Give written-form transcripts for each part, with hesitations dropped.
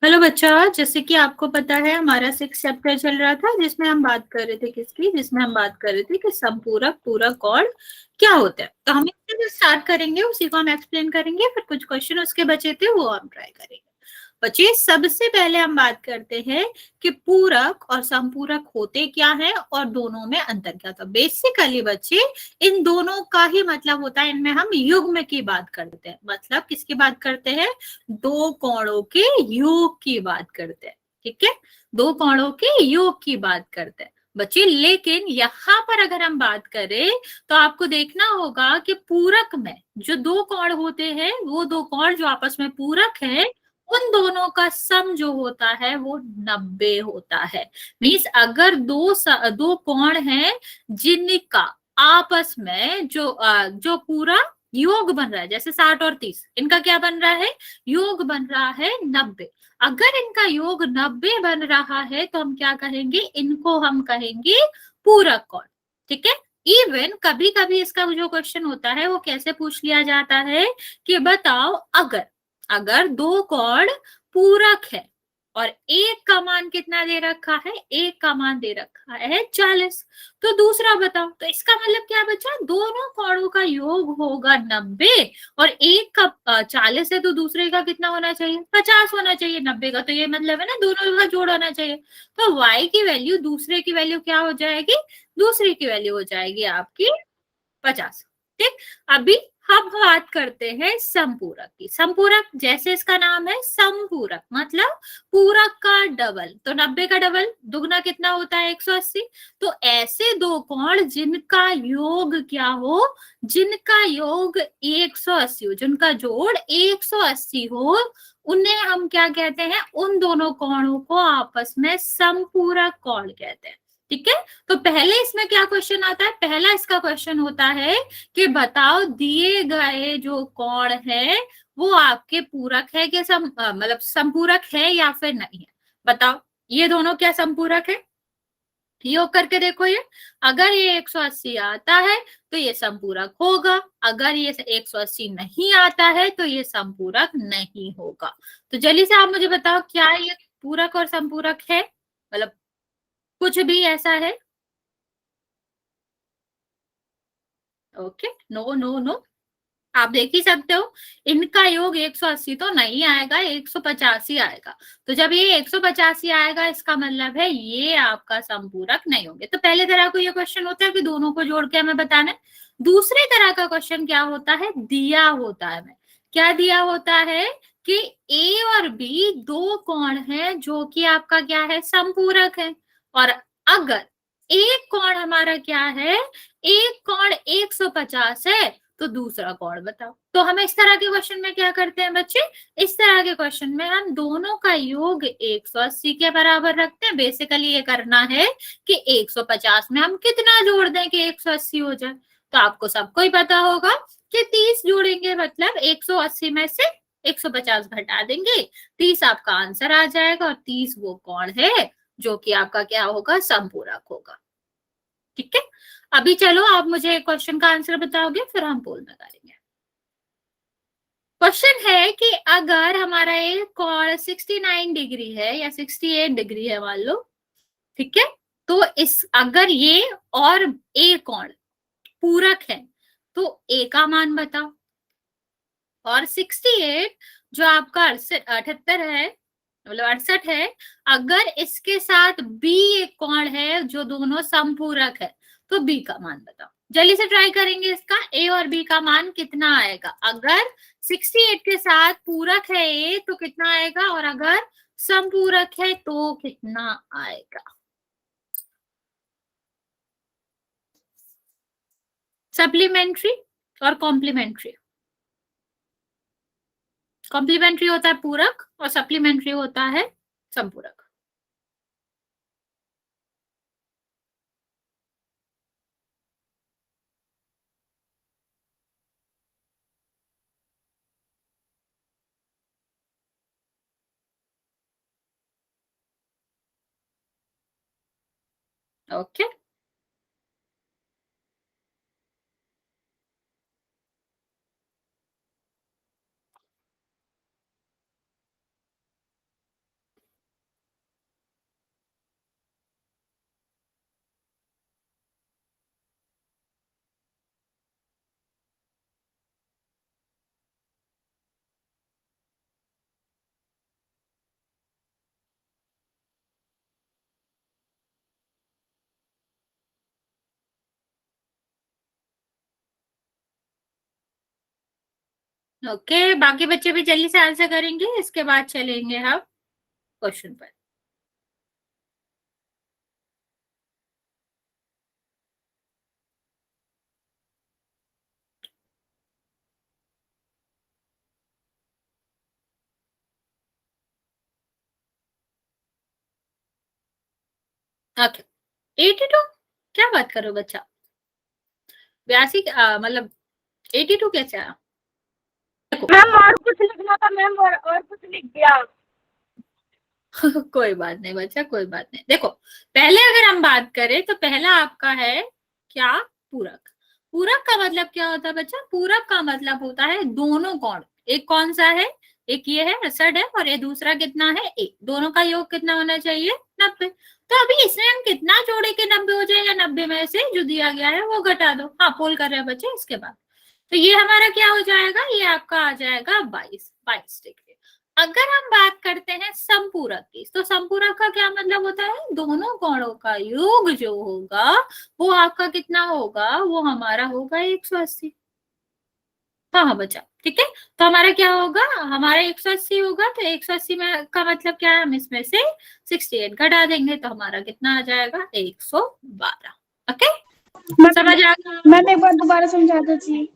Hello बच्चा, जैसे कि आपको पता है हमारा 6 चैप्टर चल रहा था जिसमें हम बात कर रहे थे जिसमें हम बात कर रहे थे कि समपूरक पूरक और क्या होता है। तो हम इससे जो स्टार्ट करेंगे उसी को हम एक्सप्लेन करेंगे, फिर कुछ क्वेश्चन उसके बचे थे वो हम ट्राई करेंगे। बच्चे, सबसे पहले हम बात करते हैं कि पूरक और संपूरक होते क्या है और दोनों में अंतर क्या था। बेसिकली बच्चे, इन दोनों का ही मतलब होता है, इनमें हम युग्म की बात करते हैं। मतलब किसकी बात करते हैं? दो कोणों के योग की बात करते हैं। ठीक है, दो कोणों के योग की बात करते हैं बच्चे। लेकिन यहां पर अगर हम बात करें तो आपको देखना होगा कि पूरक में जो दो कोण होते हैं, वो दो कोण जो आपस में पूरक है, उन दोनों का सम जो होता है वो 90 होता है। मीन्स अगर दो कोण हैं जिनका आपस में जो पूरा योग बन रहा है, जैसे 60 और 30, इनका क्या बन रहा है? योग बन रहा है 90। अगर इनका योग 90 बन रहा है तो हम क्या कहेंगे? इनको हम कहेंगे पूरक कोण। ठीक है। इवन कभी कभी इसका जो क्वेश्चन होता है वो कैसे पूछ लिया जाता है कि बताओ, अगर अगर दो कोण पूरक है और एक का मान कितना दे रखा है? एक का मान दे रखा है 40, तो दूसरा बताओ। तो इसका मतलब क्या बचा? दोनों कोणों का योग होगा 90 और एक का 40 है, तो दूसरे का कितना होना चाहिए? 50 होना चाहिए 90 का। तो ये मतलब है ना, दोनों का जोड़ होना चाहिए। तो y की वैल्यू, दूसरे की वैल्यू क्या हो जाएगी? दूसरे की वैल्यू हो जाएगी आपकी 50। ठीक। अभी हम बात करते हैं संपूरक की। संपूरक जैसे इसका नाम है संपूरक, मतलब पूरक का डबल। तो 90 का डबल दुगना कितना होता है? 180। तो ऐसे दो कोण जिनका योग क्या हो? जिनका योग 180 हो, जिनका जोड़ 180 हो, उन्हें हम क्या कहते हैं? उन दोनों कोणों को आपस में संपूरक कोण कहते हैं। ठीक है। तो पहले इसमें क्या क्वेश्चन आता है? पहला इसका क्वेश्चन होता है कि बताओ, दिए गए जो कोण है वो आपके पूरक है कि मतलब संपूरक है या फिर नहीं है? बताओ, ये दोनों क्या संपूरक है? योग करके देखो। ये अगर ये 180 आता है तो ये संपूरक होगा, अगर ये 180 नहीं आता है तो ये संपूरक नहीं होगा। तो जल्दी से आप मुझे बताओ, क्या ये पूरक और संपूरक है? मतलब कुछ भी ऐसा है? Okay, no no no. आप देख ही सकते हो, इनका योग 180 तो नहीं आएगा, 185 आएगा। तो जब ये 185 आएगा, इसका मतलब है ये आपका संपूरक नहीं होंगे। तो पहले तरह को ये क्वेश्चन होता है कि दोनों को जोड़ के हमें बताना है। दूसरे तरह का क्वेश्चन क्या होता है? दिया होता है। हमें क्या दिया होता है कि ए और बी दो कोण है जो कि आपका क्या है? संपूरक है। और अगर एक कोण हमारा क्या है? एक कोण 150 है, तो दूसरा कोण बताओ। तो हम इस तरह के क्वेश्चन में क्या करते हैं बच्चे? इस तरह के क्वेश्चन में हम दोनों का योग 180 के बराबर रखते हैं। बेसिकली ये करना है कि 150 में हम कितना जोड़ दें कि 180 हो जाए। तो आपको सबको ही पता होगा कि 30 जोड़ेंगे, मतलब 180 में से 150 घटा देंगे, 30 आपका आंसर आ जाएगा। और 30 वो कोण है जो कि आपका क्या होगा? संपूरक होगा। ठीक है। अभी चलो, आप मुझे क्वेश्चन का आंसर बताओगे, फिर हम पोल में करेंगे। क्वेश्चन है कि अगर हमारा एक कोण 69 डिग्री है या 68 डिग्री है मान लो, ठीक है, तो इस अगर ये और ए कोण पूरक है तो ए का मान बताओ। और 68 जो आपका 78 है, मतलब 68 है, अगर इसके साथ बी एक कोण है जो दोनों समपूरक है, तो बी का मान बताओ। जल्दी से ट्राई करेंगे इसका, ए और बी का मान कितना आएगा? अगर 68 के साथ पूरक है ए तो कितना आएगा, और अगर समपूरक है तो कितना आएगा? सप्लीमेंट्री और कॉम्प्लीमेंट्री। कॉम्प्लीमेंट्री होता है पूरक और सप्लीमेंट्री होता है संपूरक। ओके। ओके, बाकी बच्चे भी जल्दी से आंसर करेंगे, इसके बाद चलेंगे हम क्वेश्चन पर। ओके, 82, क्या बात करो बच्चा, 82 मतलब 82 कैसे आया? मैम और कुछ लिखना था मैम, और कुछ लिख दिया। कोई बात नहीं बच्चा, कोई बात नहीं। देखो, पहले अगर हम बात करें तो पहला आपका है क्या, पूरक। पूरक का मतलब क्या होता है बच्चा? पूरक का मतलब होता है दोनों कोण। एक कौन सा है? एक ये है असड है, और ये दूसरा कितना है, एक। दोनों का योग कितना होना चाहिए? 90। तो अभी इसमें हम कितना जोड़े के 90 हो जाएगा? 90 में से जो दिया गया है वो घटा दो। हाँ, पोल कर रहे हैं बच्चे। इसके बाद तो ये हमारा क्या हो जाएगा? ये आपका आ जाएगा 22 डिग्री। अगर हम बात करते हैं संपूरक की, तो संपूरक का क्या मतलब होता है? दोनों कोणों का योग जो होगा वो आपका कितना होगा? वो हमारा होगा 180। हाँ हाँ बच्चा, ठीक है। तो हमारा क्या होगा? हमारा 180 होगा, तो 180 में का मतलब क्या है? हम इसमें से 68 घटा देंगे, तो हमारा कितना आ जाएगा? 112। ओके, समझ आ गया? मैम एक बार दोबारा समझा दीजिए।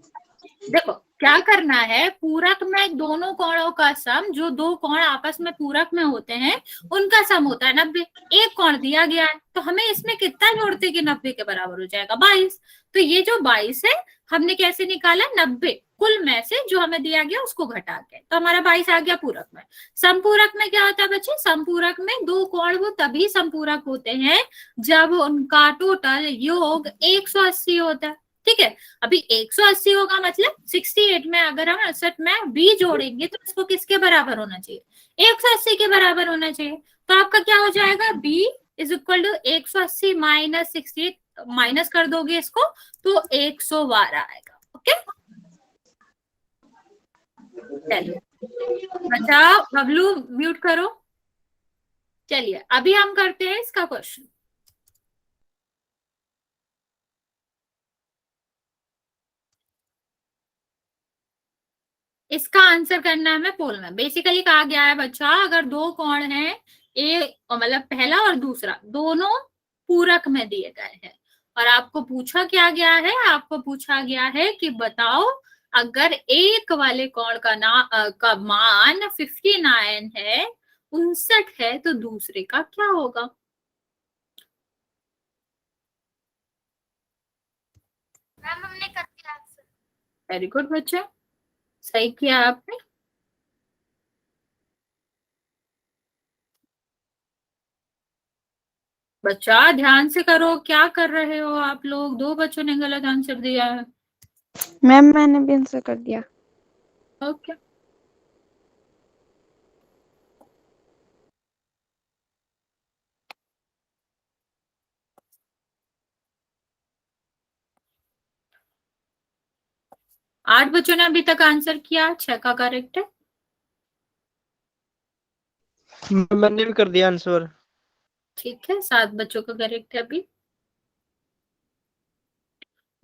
देखो, क्या करना है, पूरक में दोनों कोणों का सम, जो दो कोण आपस में पूरक में होते हैं उनका सम होता है 90। एक कोण दिया गया है, तो हमें इसमें कितना जोड़ते कि 90 के बराबर हो जाएगा? 22। तो ये जो 22 है, हमने कैसे निकाला? 90 कुल में से जो हमें दिया गया उसको घटा के, तो हमारा 22 आ गया पूरक में। संपूरक में क्या होता है बच्चे? संपूरक में दो कोण वो तभी संपूरक होते हैं जब उनका टोटल योग 180 होता है। ठीक है, अभी 180 होगा मतलब 68 में अगर हम 68 में बी जोड़ेंगे तो इसको किसके बराबर होना चाहिए? 180 के बराबर होना चाहिए। तो आपका क्या हो जाएगा? B is equal to 180 minus 60, minus कर दोगे इसको तो 112 आएगा। ओके, चलिए बच्चा, बबलू म्यूट करो। चलिए अभी हम करते हैं इसका क्वेश्चन। इसका आंसर करना है हमें पोल में। बेसिकली कहा गया है बच्चा, अगर दो कोण हैं, ए मतलब पहला और दूसरा, दोनों पूरक में दिए गए हैं, और आपको पूछा क्या गया है? आपको पूछा गया है कि बताओ, अगर एक वाले कोण का का मान 59 है, 59 है, तो दूसरे का क्या होगा? मैम हमने कर दिया आंसर। वेरी गुड बच्चा, सही किया आपने। बच्चा ध्यान से करो, क्या कर रहे हो आप लोग? दो बच्चों ने गलत आंसर दिया है। मैम मैंने भी आंसर कर दिया। ओके, 8 बच्चों ने अभी तक आंसर किया, 6 का करेक्ट है। मैंने भी कर दिया आंसर। ठीक है, 7 बच्चों का करेक्ट है अभी।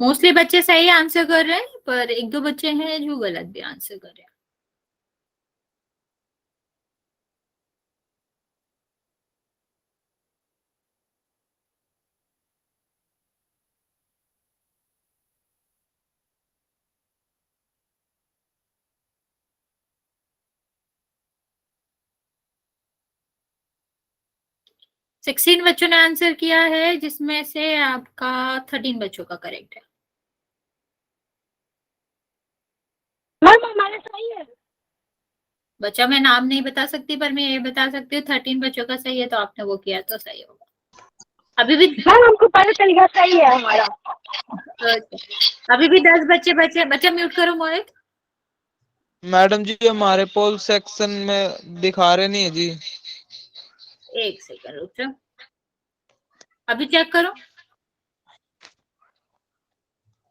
मोस्टली बच्चे सही आंसर कर रहे हैं, पर एक दो बच्चे हैं जो गलत भी आंसर कर रहे हैं। सिक्सटीन बच्चों ने आंसर किया है, जिसमें से आपका 13 बच्चों का करेक्ट है। मैम हमारे सही है। बच्चा मैं नाम नहीं बता सकती, पर मैं ये बता सकती हूँ 13 बच्चों का सही है, तो आपने वो किया तो सही होगा। अभी भी मैम हमको पता चल गया सही है हमारा। अभी भी 10 बच्चे बचे। बच्चा म्यूट करो मोहित। मैडम जी हमारे पोल सेक्शन में दिखा रहे नहीं है जी। एक सेकंड रुक जाओ, अभी चेक करो।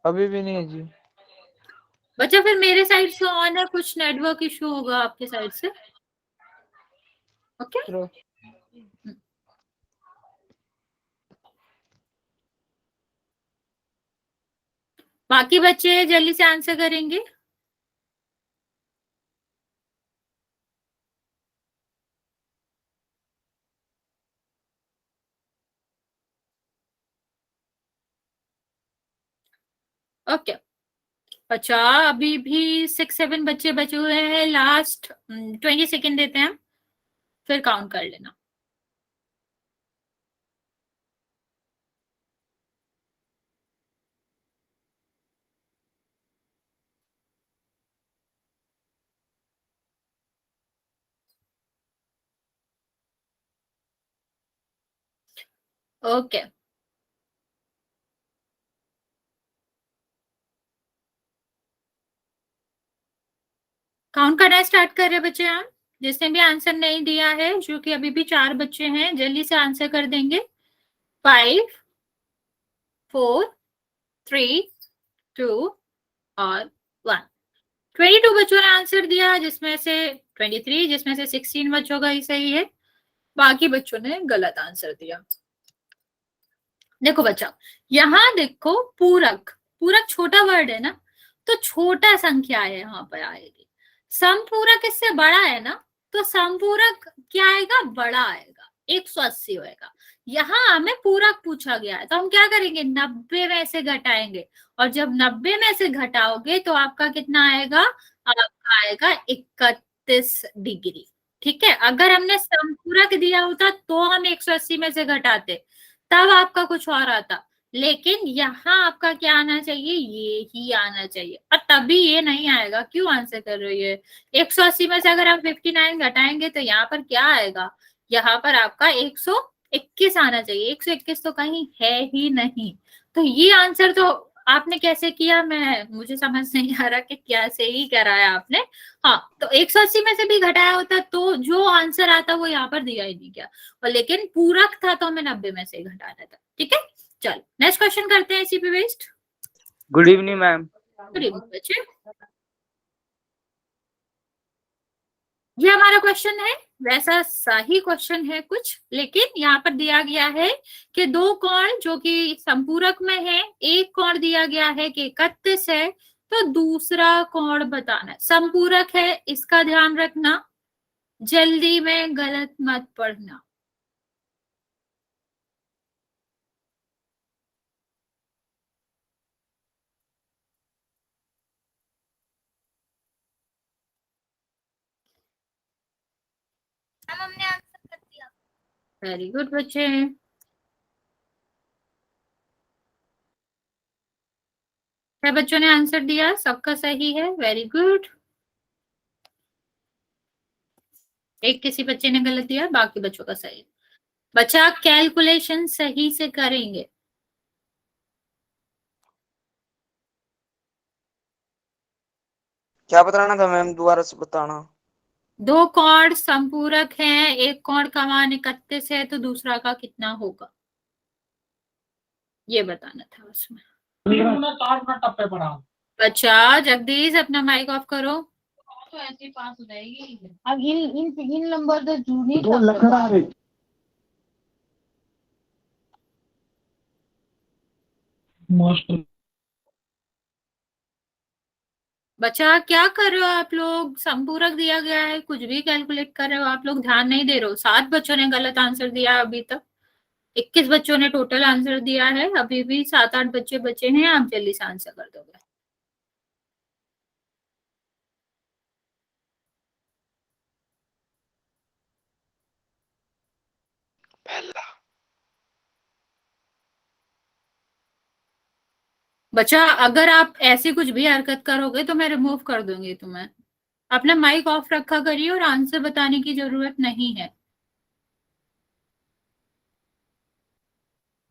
अभी भी नहीं है जी। बच्चा फिर मेरे साइड से ऑन है, कुछ नेटवर्क इशू होगा आपके साइड से। ओके, चलो। बाकी बच्चे जल्दी से आंसर करेंगे। ओके अच्छा, अभी भी 6-7 बच्चे बचे हुए हैं, लास्ट 20 सेकेंड देते हैं, फिर काउंट कर लेना। ओके काउंट करना स्टार्ट कर रहे हैं बच्चे। हम जिसने भी आंसर नहीं दिया है, जो कि अभी भी 4 बच्चे हैं, जल्दी से आंसर कर देंगे। 5 4 3 2 और 1। 22 बच्चों ने आंसर दिया, जिसमें से 23, जिसमें से 16 बच्चों का ही सही है, बाकी बच्चों ने गलत आंसर दिया। देखो बच्चा, यहाँ देखो पूरक, पूरक छोटा वर्ड है ना, तो छोटा संख्या है यहाँ पर आएगी। समपूरक इससे बड़ा है ना, तो समपूरक क्या आएगा, बड़ा आएगा, 180 होएगा। यहाँ हमें पूरक पूछा गया है, तो हम क्या करेंगे, 90 में से घटाएंगे, और जब 90 में से घटाओगे तो आपका कितना आएगा, आपका आएगा 31 डिग्री। ठीक है, अगर हमने समपूरक दिया होता तो हम 180 में से घटाते, तब आपका कुछ और आता, लेकिन यहाँ आपका क्या आना चाहिए, ये ही आना चाहिए, और तभी ये नहीं आएगा। क्यों आंसर कर रही है, 180 में से अगर हम 59 घटाएंगे तो यहाँ पर क्या आएगा, यहाँ पर आपका 121 आना चाहिए। 121 तो कहीं है ही नहीं, तो ये आंसर तो आपने कैसे किया, मैं मुझे समझ नहीं आ रहा कि कैसे ही कराया आपने। हाँ, तो 180 में से भी घटाया होता तो जो आंसर आता वो यहाँ पर दिया ही नहीं गया, और लेकिन पूरक था तो हमें 90 में से ही घटाना था। ठीक है, चलो नेक्स्ट क्वेश्चन करते हैं इसी पे based. Good evening ma'am. Good evening बच्चे, ये हमारा क्वेश्चन है, वैसा सही क्वेश्चन है कुछ, लेकिन यहाँ पर दिया गया है कि दो कोण जो कि संपूरक में है, एक कोण दिया गया है कि 31 है, तो दूसरा कोण बताना है। संपूरक है, इसका ध्यान रखना, जल्दी में गलत मत पढ़ना। हमने आंसर कर दिया, वेरी गुड बच्चे। छह बच्चों ने आंसर दिया, सबका सही है, वेरी गुड। एक किसी बच्चे ने गलत दिया, बाकी बच्चों का सही है। बच्चा कैलकुलेशन सही से करेंगे। क्या बताना था मैम, दोबारा से बताना। दो कोण संपूरक हैं, एक कोण का मान 31 है, तो दूसरा का कितना होगा, ये बताना था उसमें। 4 मिनट टप्पे पड़ा। बच्चा जगदीश अपना माइक ऑफ करो। तो ऐसे ही पास हो जाएगी। अब इन नंबर तो जूनी मोस्ट। बच्चा क्या कर रहे हो आप लोग, संपूरक दिया गया है, कुछ भी कैलकुलेट कर रहे हो आप लोग, ध्यान नहीं दे रहे हो। 7 बच्चों ने गलत आंसर दिया अभी तक, 21 बच्चों ने टोटल आंसर दिया है, अभी भी 7-8 बच्चे बचे हैं, आप जल्दी से आंसर कर दोगे। बच्चा अगर आप ऐसी कुछ भी हरकत करोगे तो मैं रिमूव कर दूंगी तुम्हें। अपना माइक ऑफ रखा करिए और आंसर बताने की जरूरत नहीं है।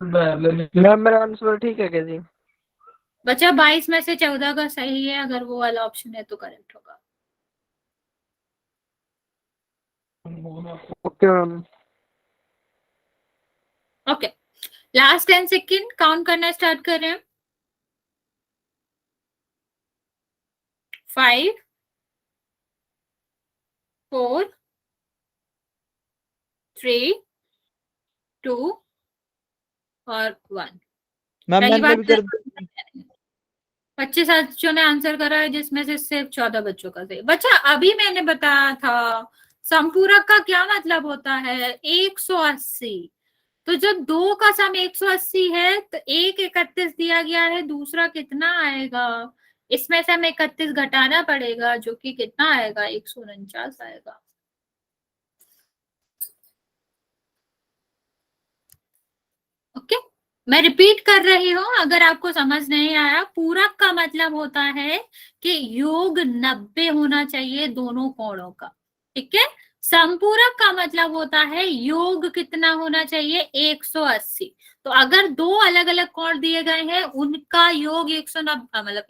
मैम मेरा आंसर ठीक है क्या जी? बच्चा 22 में से 14 का सही है, अगर वो वाला ऑप्शन है तो करेक्ट होगा। Okay ma'am. Okay, last 10 second count करना स्टार्ट कर रहे हैं। 5 4 3 2 और 1। मैम पहली मैंने भी बात, कर 25 बच्चों ने आंसर करा है, जिसमें से सिर्फ 14 बच्चों का सही। बच्चा अभी मैंने बताया था संपूरक का क्या मतलब होता है, 180। तो जब दो का सम 180 है तो एक 31 दिया गया है, दूसरा कितना आएगा, इसमें से हमें 31 घटाना पड़ेगा जो कि कितना आएगा, 149 आएगा। ओके, मैं रिपीट कर रही हूं अगर आपको समझ नहीं आया। पूरक का मतलब होता है कि योग 90 होना चाहिए दोनों कोणों का, ठीक है। संपूरक का मतलब होता है योग कितना होना चाहिए, 180। तो अगर दो अलग अलग कोण दिए गए हैं, उनका योग 190 मतलब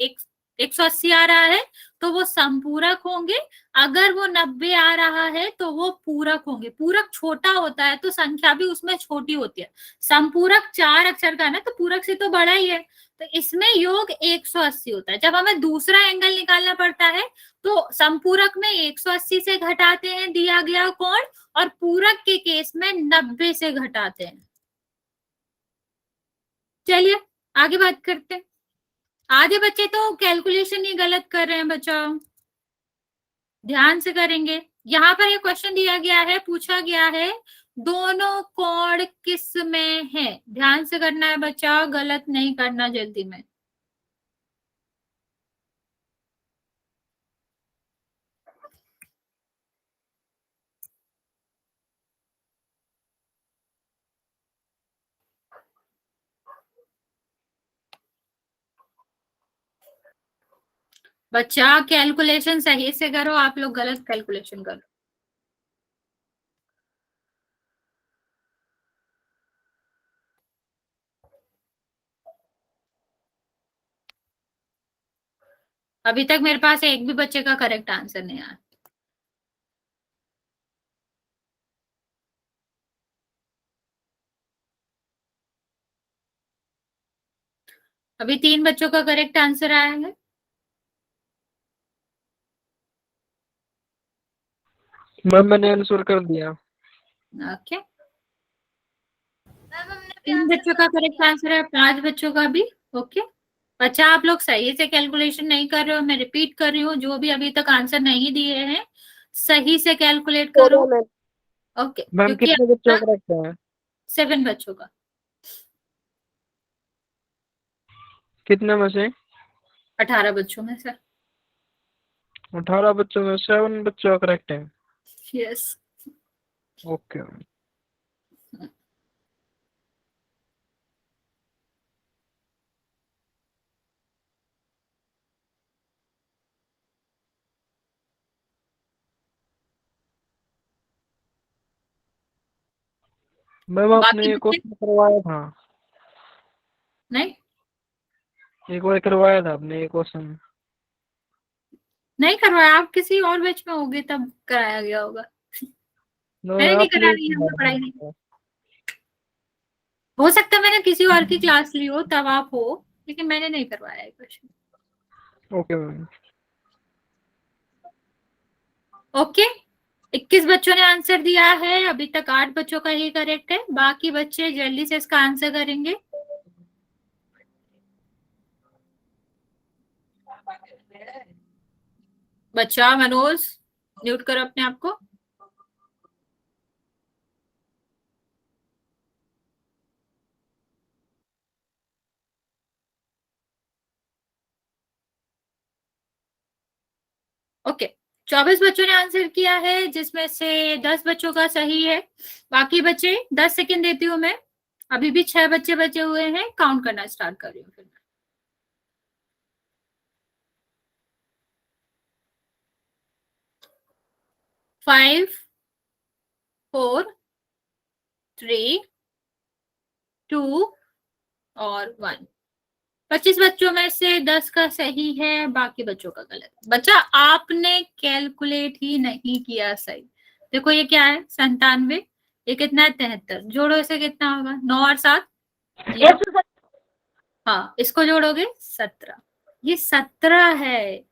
180 आ रहा है तो वो संपूरक होंगे। अगर वो 90 आ रहा है तो वो पूरक होंगे। पूरक छोटा होता है तो संख्या भी उसमें छोटी होती है। संपूरक 4 अक्षर का है ना, तो पूरक से तो बड़ा ही है, तो इसमें योग 180 होता है। जब हमें दूसरा एंगल निकालना पड़ता है तो संपूरक में 180 से घटाते हैं दिया गया कोण, और पूरक के केस में 90 से घटाते हैं। चलिए आगे बात करते हैं। आधे बच्चे तो कैलकुलेशन ही गलत कर रहे हैं बच्चों, ध्यान से करेंगे। यहाँ पर ये क्वेश्चन दिया गया है, पूछा गया है दोनों कोण किस में है। ध्यान से करना है बच्चा, गलत नहीं करना जल्दी में। बच्चा कैलकुलेशन सही से करो, आप लोग गलत कैलकुलेशन करो। अभी तक मेरे पास एक भी बच्चे का करेक्ट आंसर नहीं आया। अभी 3 बच्चों का करेक्ट आंसर आया है। मैम मैंने आंसर कर दिया। ओके, 3 बच्चों का करेक्ट आंसर है, 5 बच्चों का भी। ओके बच्चा, आप लोग सही से कैलकुलेशन नहीं कर रहे हो। मैं रिपीट कर रही हूँ, जो भी अभी तक आंसर नहीं दिए हैं सही से कैलकुलेट करो। ओके, मैम क्योंकि कितने बच्चों का रखते हैं? 7 बच्चों का। कितने में से? 18 बच्चों में सर। 18 बच्चों में 7 बच्चों का करेक्ट है। यस। ओके। मैम आपने बाकी एक बच्चे क्वेश्चन करवाया था, नहीं एक बार करवाया था आपने ये क्वेश्चन। नहीं करवाया, आप किसी और बैच में होगे तब कराया गया होगा। मैंने नहीं आपने करा रही है, हमने पढ़ाई नहीं। हो सकता है मैंने किसी और की क्लास ली हो तब आप हो, लेकिन मैंने नहीं करवाया है क्वेश्चन। Okay ma'am. ओके, 21 बच्चों ने आंसर दिया है, अभी तक 8 बच्चों का ही करेक्ट है। बाकी बच्चे जल्दी से इसका आंसर करेंगे। बच्चा मनोज म्यूट करो अपने आप को। ओके, 24 बच्चों ने आंसर किया है, जिसमें से 10 बच्चों का सही है। बाकी बच्चे 10 सेकेंड देती हूँ मैं। अभी भी 6 बच्चे बचे हुए हैं, काउंट करना स्टार्ट कर रही हूँ फिर। 5 4 3 2 और 1। 25 बच्चों में से 10 का सही है, बाकी बच्चों का गलत। बच्चा आपने कैलकुलेट ही नहीं किया सही। देखो ये क्या है, 97। ये कितना है, 73। जोड़ो इसे, कितना होगा, 9 और 7। हाँ, इसको जोड़ोगे 17। ये 17 है,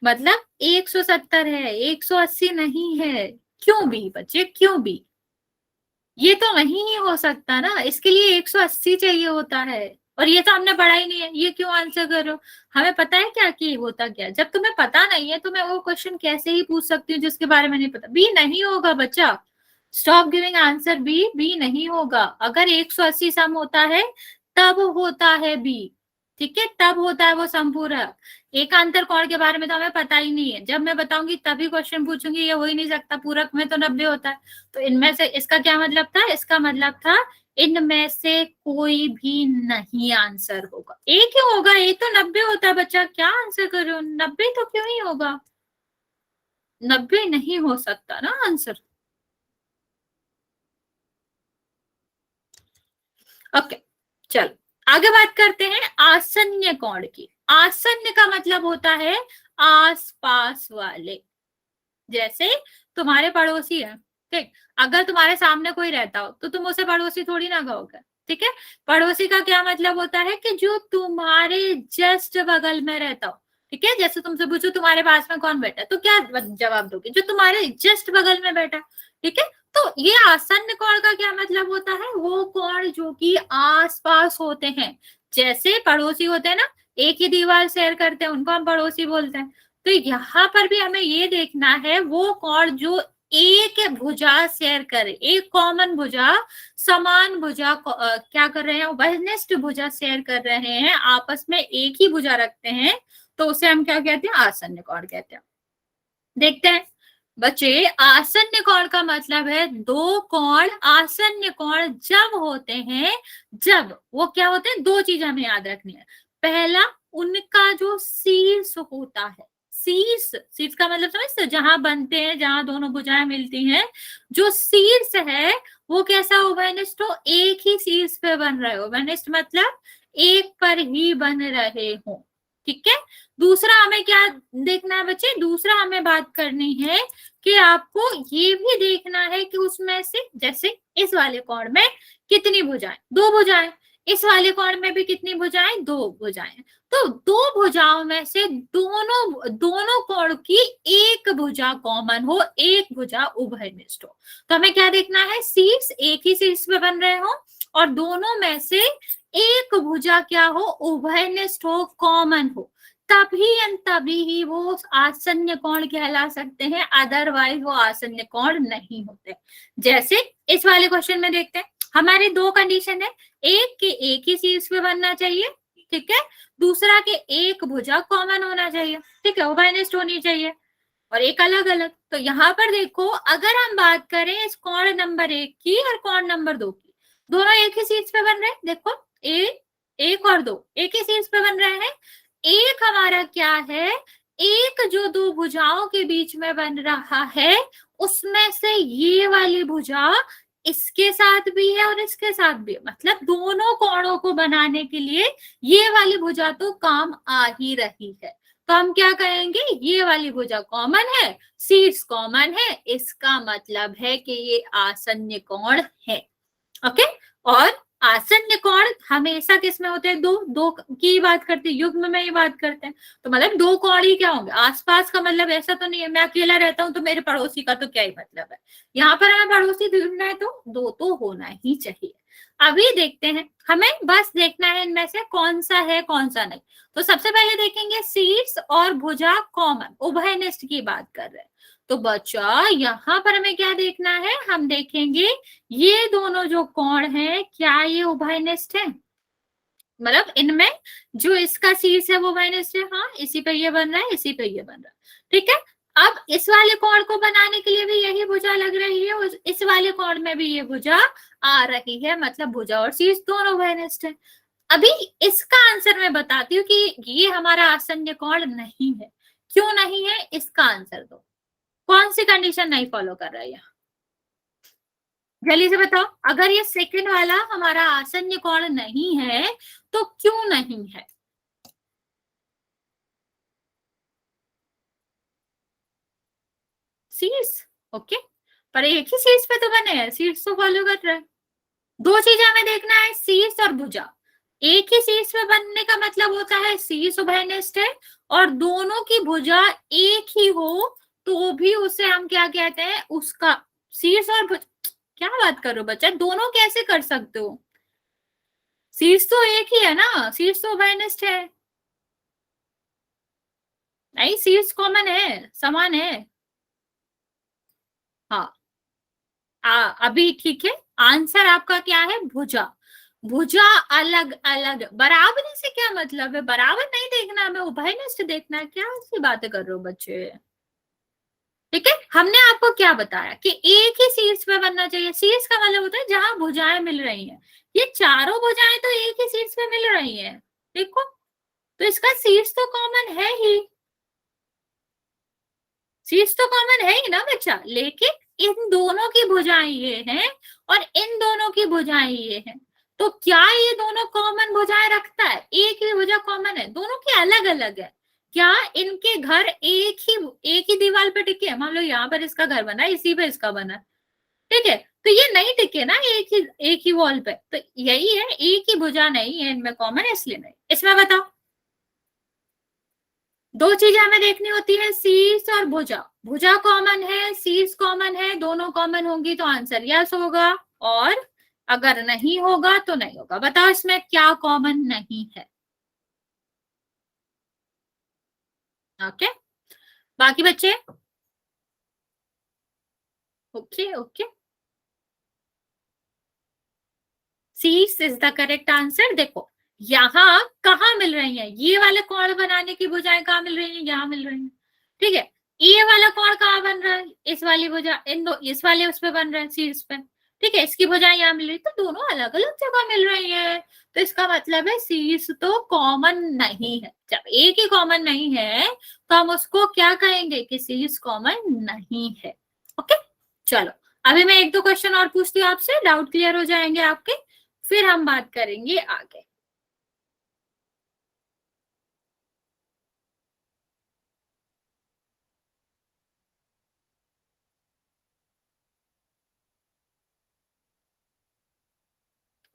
मतलब 170 है, 180 नहीं है। क्यों भी बच्चे, क्यों भी? ये तो नहीं ही हो सकता ना, इसके लिए 180 चाहिए होता है। और ये तो हमने पढ़ा ही नहीं है, ये क्यों आंसर कर रहे हो? हमें पता है क्या कि होता क्या है। जब तुम्हें पता नहीं है तो मैं वो क्वेश्चन कैसे ही पूछ सकती हूँ जिसके बारे में नहीं पता। भी नहीं होगा बच्चा, stop giving answer B, B नहीं होगा। अगर 180 सम होता है तब होता है बी, ठीक है, तब होता है वो संपूरक। एकांतर कोण के बारे में तो हमें पता ही नहीं है, जब मैं बताऊंगी तभी क्वेश्चन पूछूंगी, ये हो ही नहीं सकता, पूरक में तो 90 होता है। तो इनमें से इसका क्या मतलब था, इसका मतलब था इनमें से कोई भी नहीं आंसर होगा। एक ही होगा, एक तो 90 होता है बच्चा, क्या आंसर कर रहे हो, 90 तो क्यों ही होगा, 90 नहीं हो सकता ना आंसर। ओके चलो आगे बात करते हैं आसन्य कोण की। आसन्य का मतलब होता है आस पास वाले। जैसे तुम्हारे पड़ोसी है, ठीक, अगर तुम्हारे सामने कोई रहता हो तो तुम उसे पड़ोसी थोड़ी ना कहोगे, ठीक है। पड़ोसी का क्या मतलब होता है कि जो तुम्हारे जस्ट बगल में रहता हो, ठीक है। जैसे तुमसे पूछो तुम्हारे पास में कौन बैठा है, तो क्या जवाब दोगे, जो तुम्हारे जस्ट बगल में बैठा, ठीक है। तो ये आसन्न कोण का क्या मतलब होता है, वो कोण जो कि आस पास होते हैं। जैसे पड़ोसी होते हैं ना, एक ही दीवार शेयर करते हैं, उनको हम पड़ोसी बोलते हैं। तो यहाँ पर भी हमें ये देखना है वो कोण जो एक भुजा शेयर करे, एक कॉमन भुजा, समान भुजा क्या कर रहे हैं, वहनिष्ठ भुजा शेयर कर रहे हैं, आपस में एक ही भुजा रखते हैं, तो उसे हम क्या कहते हैं, आसन्न कोण कहते हैं। देखते हैं बच्चे, आसन्न कोण का मतलब है दो कोण आसन्न कोण जब होते हैं, जब वो क्या होते हैं, दो चीज हमें याद रखनी है। पहला, उनका जो शीर्ष होता है, शीर्ष, शीर्ष का मतलब समझते, जहां बनते हैं, जहां दोनों भुजाएं मिलती हैं, जो शीर्ष है वो कैसा उभयनिष्ठ हो, एक ही शीर्ष पे बन रहे हो, उभयनिष्ठ मतलब एक पर ही बन रहे हो, ठीक है। दूसरा हमें क्या देखना है बच्चे, दूसरा हमें बात करनी है कि आपको ये भी देखना है कि उसमें से, जैसे इस वाले कोण में कितनी भुजाएं, दो भुजाएं, इस वाले कोण में भी कितनी भुजाएं, दो भुजाएं। तो दो भुजाओं में से दोनों दोनों कोण की एक भुजा कॉमन हो, एक भुजा उभयनिष्ठ हो। तो हमें क्या देखना है, शीर्ष एक ही शीर्ष पे बन रहे हो और दोनों में से एक भुजा क्या हो, उभयनिष्ठ हो, कॉमन हो, तभी ही वो आसन्न कोण कहला सकते हैं, अदरवाइज वो आसन्न कोण नहीं होते। जैसे इस वाले क्वेश्चन में देखते हैं, हमारे दो कंडीशन है, एक के एक ही शीर्ष पे बनना चाहिए, ठीक है, दूसरा के एक भुजा कॉमन होना चाहिए, ठीक है, उभयनिष्ठ होनी चाहिए, और एक अलग अलग। तो यहाँ पर देखो, अगर हम बात करें इस कोण नंबर 1 की और कोण नंबर 2 की, दोनों एक ही शीर्ष पे बन रहे हैं, देखो एक और दो एक ही शीर्ष पे बन रहे हैं। एक हमारा क्या है, एक जो दो भुजाओं के बीच में बन रहा है, उसमें से ये वाली भुजा इसके साथ भी है और इसके साथ भी है, मतलब दोनों कोणों को बनाने के लिए ये वाली भुजा तो काम आ ही रही है। तो हम क्या कहेंगे, ये वाली भुजा कॉमन है, शीर्ष कॉमन है, इसका मतलब है कि ये आसन्न कोण है। ओके, और आसन्न कोण हमेशा किस में होते हैं, दो दो की बात करते हैं, युग्म में ही बात करते हैं। तो मतलब दो कोण ही क्या होंगे, आसपास का मतलब ऐसा तो नहीं है मैं अकेला रहता हूं तो मेरे पड़ोसी का तो क्या ही मतलब है। यहाँ पर हमें पड़ोसी ढूंढना है तो दो तो होना ही चाहिए। अभी देखते हैं, हमें बस देखना है इनमें से कौन सा है कौन सा नहीं। तो सबसे पहले देखेंगे शीर्ष और भुजा कॉमन, उभयनिष्ठ की बात कर रहे हैं। तो बच्चा यहाँ पर हमें क्या देखना है, हम देखेंगे ये दोनों जो कोण हैं क्या ये उभयनिष्ठ है, मतलब इनमें जो इसका शीर्ष है वो उभयनिष्ठ है, हाँ इसी पे ये बन रहा है, इसी पे ये बन रहा है, ठीक है। अब इस वाले कोण को बनाने के लिए भी यही भुजा लग रही है और इस वाले कोण में भी ये भुजा आ रही है, मतलब भुजा और शीर्ष दोनों उभयनिष्ठ है। अभी इसका आंसर मैं बताती हूँ कि ये हमारा आसन्न कोण नहीं है, क्यों नहीं है, इसका आंसर दो, कौन सी कंडीशन नहीं फॉलो कर रहा है, जल्दी से बताओ। अगर ये सेकंड वाला हमारा आसन्न कोण नहीं है तो क्यों नहीं है, शीर्ष, ओके, पर एक ही शीर्ष पे तो बने हैं, शीर्ष तो फॉलो कर रहा है। दो चीजें हमें देखना है, शीर्ष और भुजा, एक ही शीर्ष पे बनने का मतलब होता है शीर्ष उभयनिष्ठ है, और दोनों की भुजा एक ही हो तो भी उसे हम क्या कहते हैं, उसका शीर्ष और भुजा, क्या बात कर रहे हो बच्चा, दोनों कैसे कर सकते हो, शीर्ष तो एक ही है ना, शीर्ष तो उभयनिष्ठ है, नहीं शीर्ष कॉमन है, समान है, हाँ अभी ठीक है, आंसर आपका क्या है, भुजा। भुजा अलग अलग, बराबरी से क्या मतलब है, बराबर नहीं देखना हमें, उभयनिष्ठ देखना है। क्या ऐसी बातें कर रहे हो बच्चे। ठीक है, हमने आपको क्या बताया कि एक ही शीर्ष पे बनना चाहिए। शीर्ष का मतलब होता है जहां भुजाएं मिल रही हैं। ये चारों भुजाएं तो एक ही शीर्ष पे मिल रही हैं, देखो, तो इसका शीर्ष तो कॉमन है ही, शीर्ष तो कॉमन है ही ना बच्चा। लेकिन इन दोनों की भुजाएं ये हैं और इन दोनों की भुजाएं ये हैं, तो क्या ये दोनों कॉमन भुजाएं रखता है, एक ही भुजा कॉमन है, दोनों की अलग अलग है। क्या इनके घर एक ही दीवार पे टिके हैं, मान लो यहाँ पर इसका घर बना है, इसी पे इसका बना है, ठीक है, तो ये नहीं टिके ना एक ही वॉल पे, तो यही है, एक ही भुजा नहीं है इनमें कॉमन, इसलिए नहीं। इसमें बताओ, दो चीजें हमें देखनी होती है, शीर्ष और भुजा। भुजा कॉमन है, शीर्ष कॉमन है, दोनों कॉमन होंगी तो आंसर यस होगा, और अगर नहीं होगा तो नहीं होगा। बताओ इसमें क्या कॉमन नहीं है। ओके, बाकी बच्चे ओके ओके, शीर्ष इज द करेक्ट आंसर। देखो यहाँ कहाँ मिल रही है, ये वाले कोण बनाने की भुजाएं कहाँ मिल रही है, यहाँ मिल रही है, ठीक है। ये वाला कोण कहाँ बन रहा है, इस वाली भुजा, इन दो, इस वाले उस पे बन रहा है शीर्ष पे, ठीक है, इसकी भुजाएं यहाँ मिल रही, तो दोनों अलग अलग जगह मिल रही है, तो इसका मतलब है शीर्ष तो कॉमन नहीं है। जब एक ही कॉमन नहीं है तो हम उसको क्या कहेंगे कि शीर्ष कॉमन नहीं है। ओके, चलो अभी मैं एक दो क्वेश्चन और पूछती हूँ आपसे, डाउट क्लियर हो जाएंगे आपके, फिर हम बात करेंगे आगे।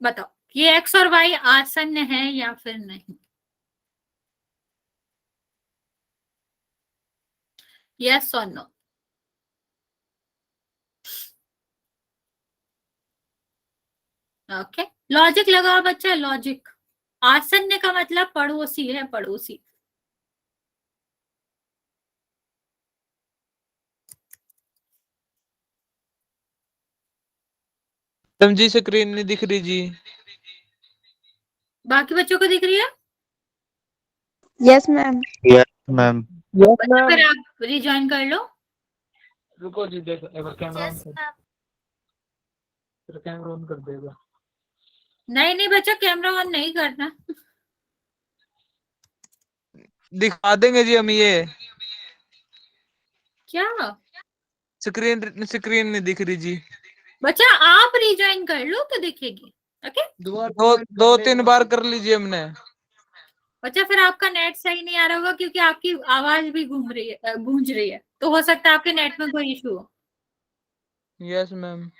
बताओ ये एक्स और वाई आसन्न है या फिर नहीं, यस और नो। ओके, लॉजिक लगाओ बच्चा, लॉजिक। आसन्न का मतलब पड़ोसी है, पड़ोसी। मैडम जी स्क्रीन नहीं दिख रही जी। बाकी बच्चों को दिख रही है, yes ma'am. Yes ma'am. Yes बच्चा मैम। फिर आप रिज्वाइन कर लो। रुको जी, देखो एक बार कैमरा ऑन कर, फिर कैमरा ऑन कर देगा। नहीं नहीं बच्चा, कैमरा ऑन नहीं करना। दिखा देंगे जी हम ये। क्या स्क्रीन नहीं दिख रही जी। बच्चा, आप रिज्वाइन कर लो तो दिखेगी। ओके दो तीन बार कर लीजिए हमने। बच्चा, फिर आपका नेट सही नहीं आ रहा होगा क्योंकि आपकी आवाज भी गूंज रही है, तो हो सकता है आपके नेट में कोई इशू हो। Yes ma'am.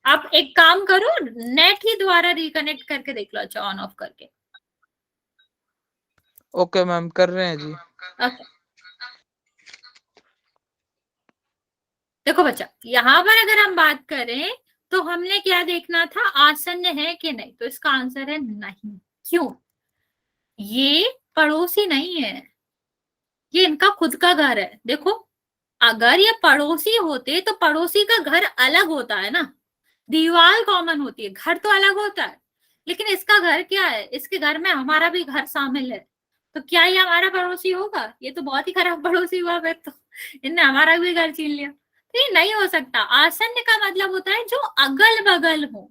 आप एक काम करो, नेट ही दोबारा रिकनेक्ट करके देख लो, अच्छा ऑन ऑफ करके। ओके मैम, कर रहे हैं जी। ओके, देखो बच्चा, यहाँ पर अगर हम बात करें तो हमने क्या देखना था, आसन्न है कि नहीं, तो इसका आंसर है नहीं। क्यों, ये पड़ोसी नहीं है, ये इनका खुद का घर है। देखो, अगर ये पड़ोसी होते तो पड़ोसी का घर अलग होता है ना, दीवार कॉमन होती है, घर तो अलग होता है, लेकिन इसका घर क्या है, इसके घर में हमारा भी घर शामिल है, तो क्या ये हमारा पड़ोसी होगा, ये तो बहुत ही खराब पड़ोसी हुआ फिर तो, इनने हमारा भी घर छीन लिया, तो ये नहीं हो सकता। आसन्न का मतलब होता है जो अगल बगल हो,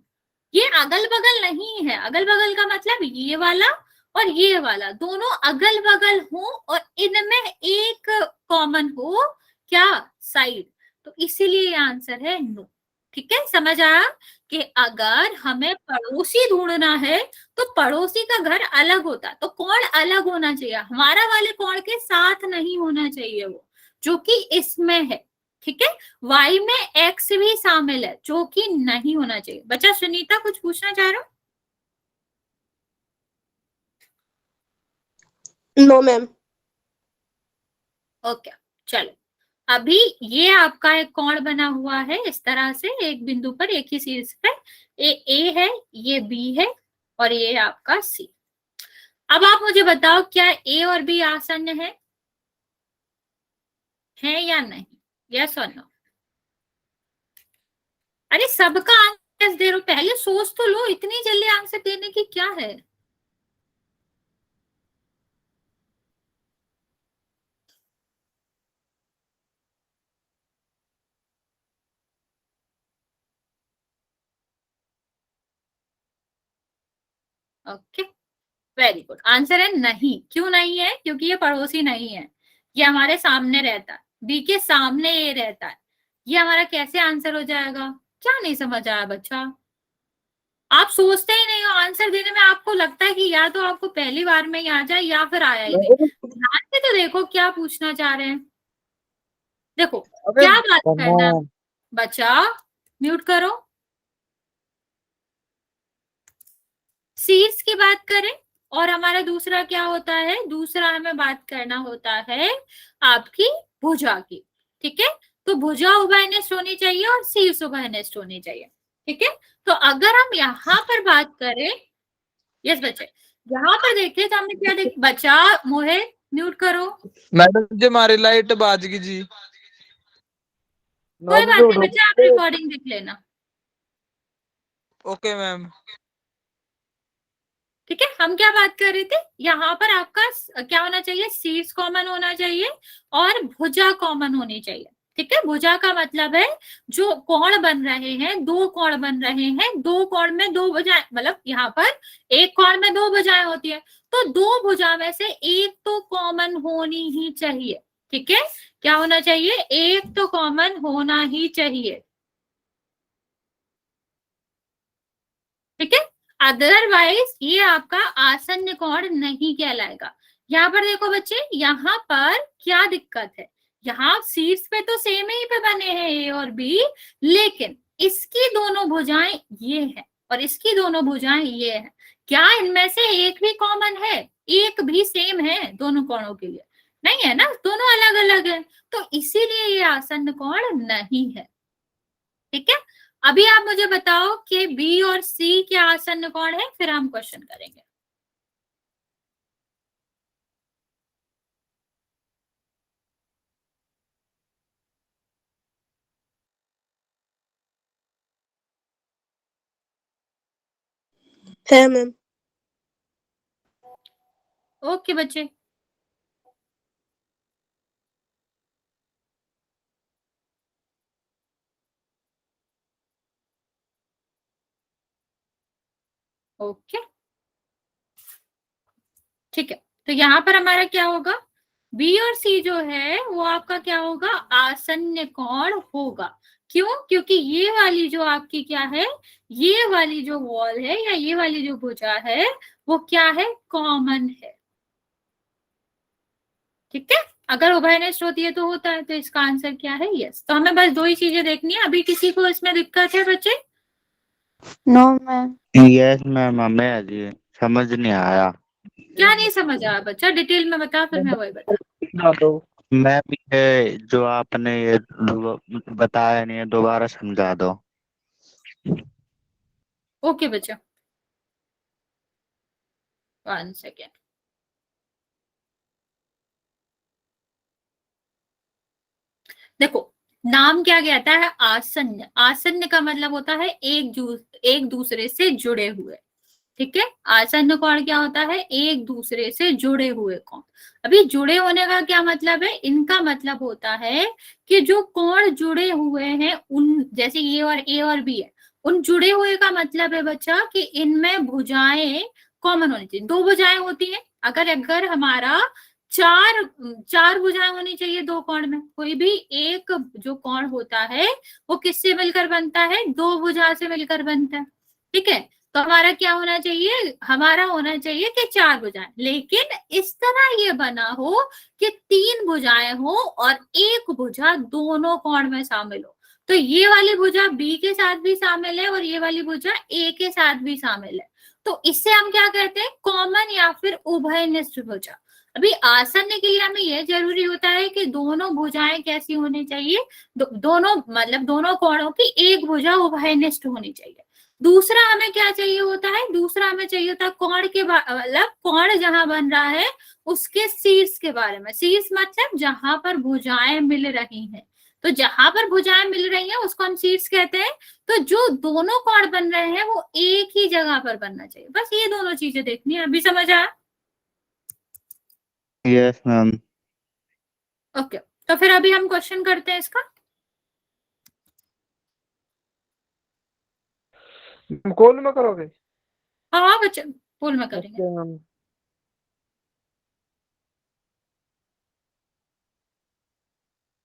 ये अगल बगल नहीं है, अगल बगल का मतलब ये वाला और ये वाला दोनों अगल बगल हो और इनमें एक कॉमन हो, क्या, साइड, तो इसीलिए आंसर है नो। ठीक है, समझ आया कि अगर हमें पड़ोसी ढूंढना है तो पड़ोसी का घर अलग होता, तो कोण अलग होना चाहिए, हमारा वाले कोण के साथ नहीं होना चाहिए वो, जो कि इसमें है। ठीक है, वाई में एक्स भी शामिल है, जो कि नहीं होना चाहिए। बच्चा सुनीता कुछ पूछना चाह रहे हो? No ma'am. ओके, चलो अभी ये आपका एक कोण बना हुआ है इस तरह से, एक बिंदु पर एक ही शीर्ष पे, ए है, ये बी है, और ये आपका सी। अब आप मुझे बताओ क्या ए और बी आसन्न है या नहीं, यस और नो। अरे सबका आंसर दे रहे हो, पहले सोच तो लो, इतनी जल्दी आंसर देने की क्या है। Okay, very good. आंसर है नहीं। क्यों नहीं है? क्योंकि ये पड़ोसी नहीं है, ये हमारे सामने रहता है, बी के सामने ये रहता है। ये हमारा कैसे आंसर हो जाएगा? क्या नहीं समझ आया बच्चा? आप सोचते ही नहीं हो आंसर देने में, आपको लगता है कि या तो आपको पहली बार में ही आ जाए या फिर आया ही नहीं। ध्यान से तो देखो क्या पूछना चाह रहे हैं। देखो अबे क्या बात करना है भगवान। बच्चा, म्यूट करो। सीड्स की बात करें और हमारा दूसरा क्या होता है? दूसरा हमें बात करना होता है आपकी भुजा की। ठीक है, तो भुजा उभयनिष्ठ होनी चाहिए और शीर्ष उभयनिष्ठ होनी चाहिए। ठीक है, तो अगर हम यहाँ पर बात करें, यस बच्चे, यहाँ पर देखें तो हमें क्या देख, बच्चा मोहे म्यूट करो। मैडम जी हमारी लाइट बाज गई जी। कोई मैडम बात जी नहीं उठो। बच्चा, आप रिकॉर्डिंग देख लेना। Okay ma'am. ठीक है, हम क्या बात कर रहे थे? यहाँ पर आपका क्या होना चाहिए? शीर्ष कॉमन होना चाहिए और भुजा कॉमन होनी चाहिए। ठीक है, भुजा का मतलब है जो कोण बन रहे हैं, दो कोण बन रहे हैं, दो कोण में दो भुजाएं, मतलब यहाँ पर एक कोण में दो भुजाएं होती है, तो दो भुजा में से एक तो कॉमन होनी ही चाहिए। ठीक है, क्या होना चाहिए? एक तो कॉमन होना ही चाहिए। ठीक है, अदरवाइज ये आपका आसन्न कोण नहीं कहलाएगा। यहाँ पर देखो बच्चे, यहाँ पर क्या दिक्कत है? यहाँ शीर्ष पे तो सेम ही पे बने हैं ए और बी, लेकिन इसकी दोनों भुजाएं ये है और इसकी दोनों भुजाएं ये है। क्या इनमें से एक भी कॉमन है? एक भी सेम है दोनों कोणों के लिए? नहीं है ना, दोनों अलग अलग है, तो इसीलिए ये आसन्न कोण नहीं है। ठीक है, अभी आप मुझे बताओ कि बी और सी क्या आसन्न कोण है, फिर हम क्वेश्चन करेंगे। है मैम। ओके बच्चे, ओके ठीक है, तो यहाँ पर हमारा क्या होगा? बी और सी जो है वो आपका क्या होगा? आसन्न कोण होगा। क्यों? क्योंकि ये वाली जो आपकी क्या है, ये वाली जो वॉल है या ये वाली जो भुजा है वो क्या है? कॉमन है। ठीक है, अगर उभयनिष्ठ होती है तो होता है, तो इसका आंसर क्या है? यस। तो हमें बस दो ही चीजें देखनी है। अभी किसी को इसमें दिक्कत है बच्चे? No ma'am. यस मैम, हमें अभी समझ नहीं आया। क्या नहीं समझ आया बच्चा? डिटेल में बता, फिर मैं वही बता। समझा दो। मैम ये जो आपने ये बताया नहीं है, दोबारा समझा दो। ओके बच्चा, 1 सेकेंड। देखो, नाम क्या कहता है? आसन्न। आसन्न का मतलब होता है एक दूसरे से जुड़े हुए। ठीक है, आसन्न कोण क्या होता है? एक दूसरे से जुड़े हुए कोण। अभी जुड़े होने का क्या मतलब है? इनका मतलब होता है कि जो कोण जुड़े हुए हैं उन, जैसे ये और ए और बी है, उन जुड़े हुए का मतलब है बच्चा कि इनमें भुजाएं कॉमन होनी चाहिए। दो भुजाएं होती हैं, अगर अगर हमारा चार चार भुजाएं होनी चाहिए दो कोण में। कोई भी एक जो कोण होता है वो किससे मिलकर बनता है? दो भुजा से मिलकर बनता है। ठीक है, तो हमारा क्या होना चाहिए? हमारा होना चाहिए कि चार भुजाएं, लेकिन इस तरह ये बना हो कि तीन भुजाएं हो और एक भुजा दोनों कोण में शामिल हो। तो ये वाली भुजा बी के साथ भी शामिल है और ये वाली भुजा ए के साथ भी शामिल है, तो इससे हम क्या कहते हैं? कॉमन या फिर उभयनिष्ठ भुजा। अभी आसन्न के लिए हमें यह जरूरी होता है कि दोनों भुजाएं कैसी होनी चाहिए? दोनों मतलब दोनों कोणों की एक भुजा उभयनिष्ठ होनी चाहिए। दूसरा हमें क्या चाहिए होता है? दूसरा हमें चाहिए होता है कोण के मतलब कोण जहां बन रहा है उसके शीर्ष के बारे में। शीर्ष मतलब जहां पर भुजाएं मिल रही हैं। तो जहां पर भुजाएं मिल रही हैं उसको हम सीट्स कहते हैं। तो जो दोनों कॉर्ड बन रहे हैं वो एक ही जगह पर बनना चाहिए, बस ये दोनों चीजें देखनी है। अभी समझ आया? Yes ma'am. ओके, तो फिर अभी हम क्वेश्चन करते हैं इसका। कॉल में करोगे? हाँ बच्चे, पोल में करेंगे। Okay ma'am.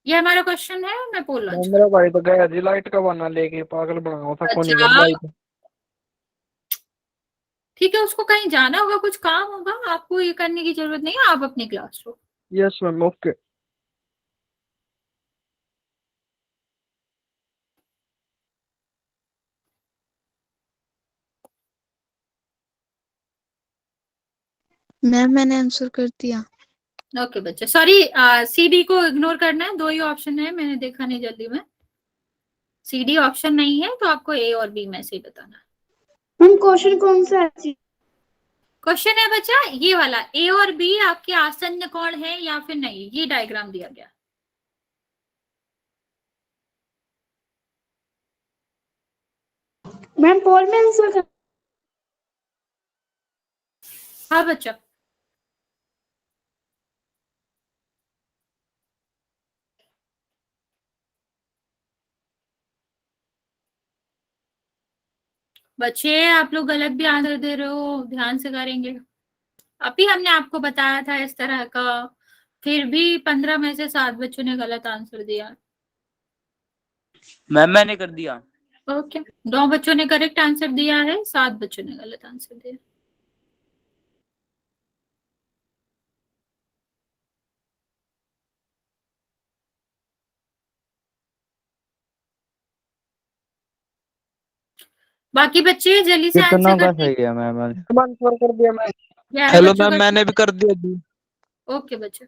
ये हमारा क्वेश्चन है, मैं पोल लॉन्च मेरा भाई तो गया जी लाइट का बहाना लेके, पागल बनाओ था कौन अच्छा, भाई। ठीक है, उसको कहीं जाना होगा, कुछ काम होगा, आपको ये करने की जरूरत नहीं है, आप अपनी क्लास लो। Yes ma'am okay. मैम मैंने आंसर कर दिया। ओके बच्चे, सॉरी, सी डी को इग्नोर करना है, दो ही ऑप्शन है, मैंने देखा नहीं जल्दी में। सी डी ऑप्शन नहीं है, तो आपको ए और बी में से ही बताना। मैम क्वेश्चन कौन सा है? क्वेश्चन है बच्चा ये वाला, ए और बी आपके आसन्न कोण है या फिर नहीं, ये डायग्राम दिया गया। मैम पोल में आंसर कर। हाँ बच्चा, बच्चे आप लोग गलत भी आंसर दे रहे हो, ध्यान से करेंगे। अभी हमने आपको बताया था इस तरह का, फिर भी 15 में से 7 बच्चों ने गलत आंसर दिया। मैम मैंने कर दिया। ओके, 9 बच्चों ने करेक्ट आंसर दिया है, 7 बच्चों ने गलत आंसर दिया। बाकी बच्चे जल्दी से कितना आंसर का करते सही है मैम? आंसर कर दिया मैं। हैं। हेलो मैम, मैंने भी कर दिया जी। ओके बच्चे,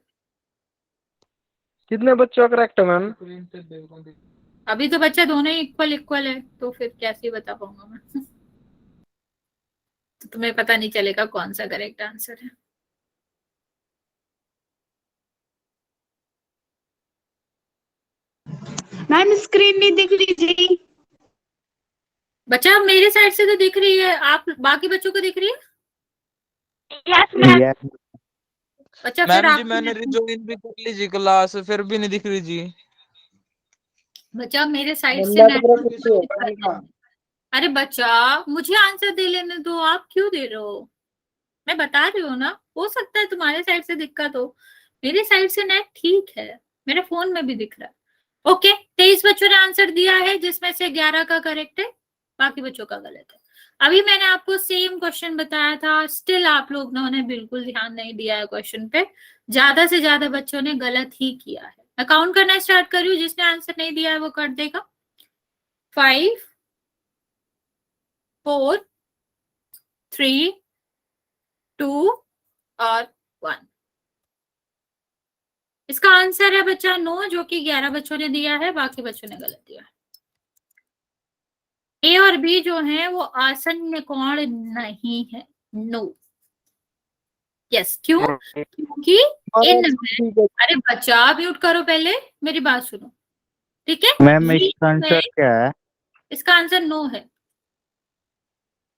कितने बच्चों का करेक्ट है मैम? अभी तो बच्चा दोनों ही इक्वल इक्वल है, तो फिर कैसे बता पाऊंगा मैं तो तुम्हें पता नहीं चलेगा कौन सा करेक्ट आंसर है। मैम स्क्रीन नहीं दिख रही जी। बच्चा मेरे साइड से तो दिख रही है, आप बाकी बच्चों को दिख रही है? Yes ma'am. यस बच्चा फिर मैम जी आप, मैंने रिज्वाइन भी कर ली जी क्लास, फिर भी नहीं दिख रही जी। बच्चा मेरे साइड से नेट नेटवर्क पर किसी होगा नहीं का। अरे बच्चा मुझे आंसर दे लेने दो, आप क्यों दे रहे हो? मैं बता रही हूँ ना, हो सकता है तुम्हारे साइड से दिक्कत हो, मेरे साइड से नेट ठीक है, मेरे फोन में भी दिख रहा है। ओके, 23 बच्चों ने आंसर दिया है, जिसमें से 11 का करेक्ट है, बाकी बच्चों का गलत है। अभी मैंने आपको सेम क्वेश्चन बताया था, स्टिल आप लोगों ने बिल्कुल ध्यान नहीं दिया है क्वेश्चन पे, ज्यादा से ज्यादा बच्चों ने गलत ही किया है। मैं काउंट करना स्टार्ट कर रही हूँ, जिसने आंसर नहीं दिया है वो कर देगा। 5 4 3 2 और 1। इसका आंसर है बच्चा 9, जो कि 11 बच्चों ने दिया है, बाकी बच्चों ने गलत दिया है। ए और बी जो है वो आसन्न कोण नहीं है, नो। यस, क्यों? क्योंकि इन में, अरे बच्चा म्यूट करो पहले, मेरी बात सुनो, ठीक है? मैम ये इसका आंसर क्या है? इसका आंसर नो है।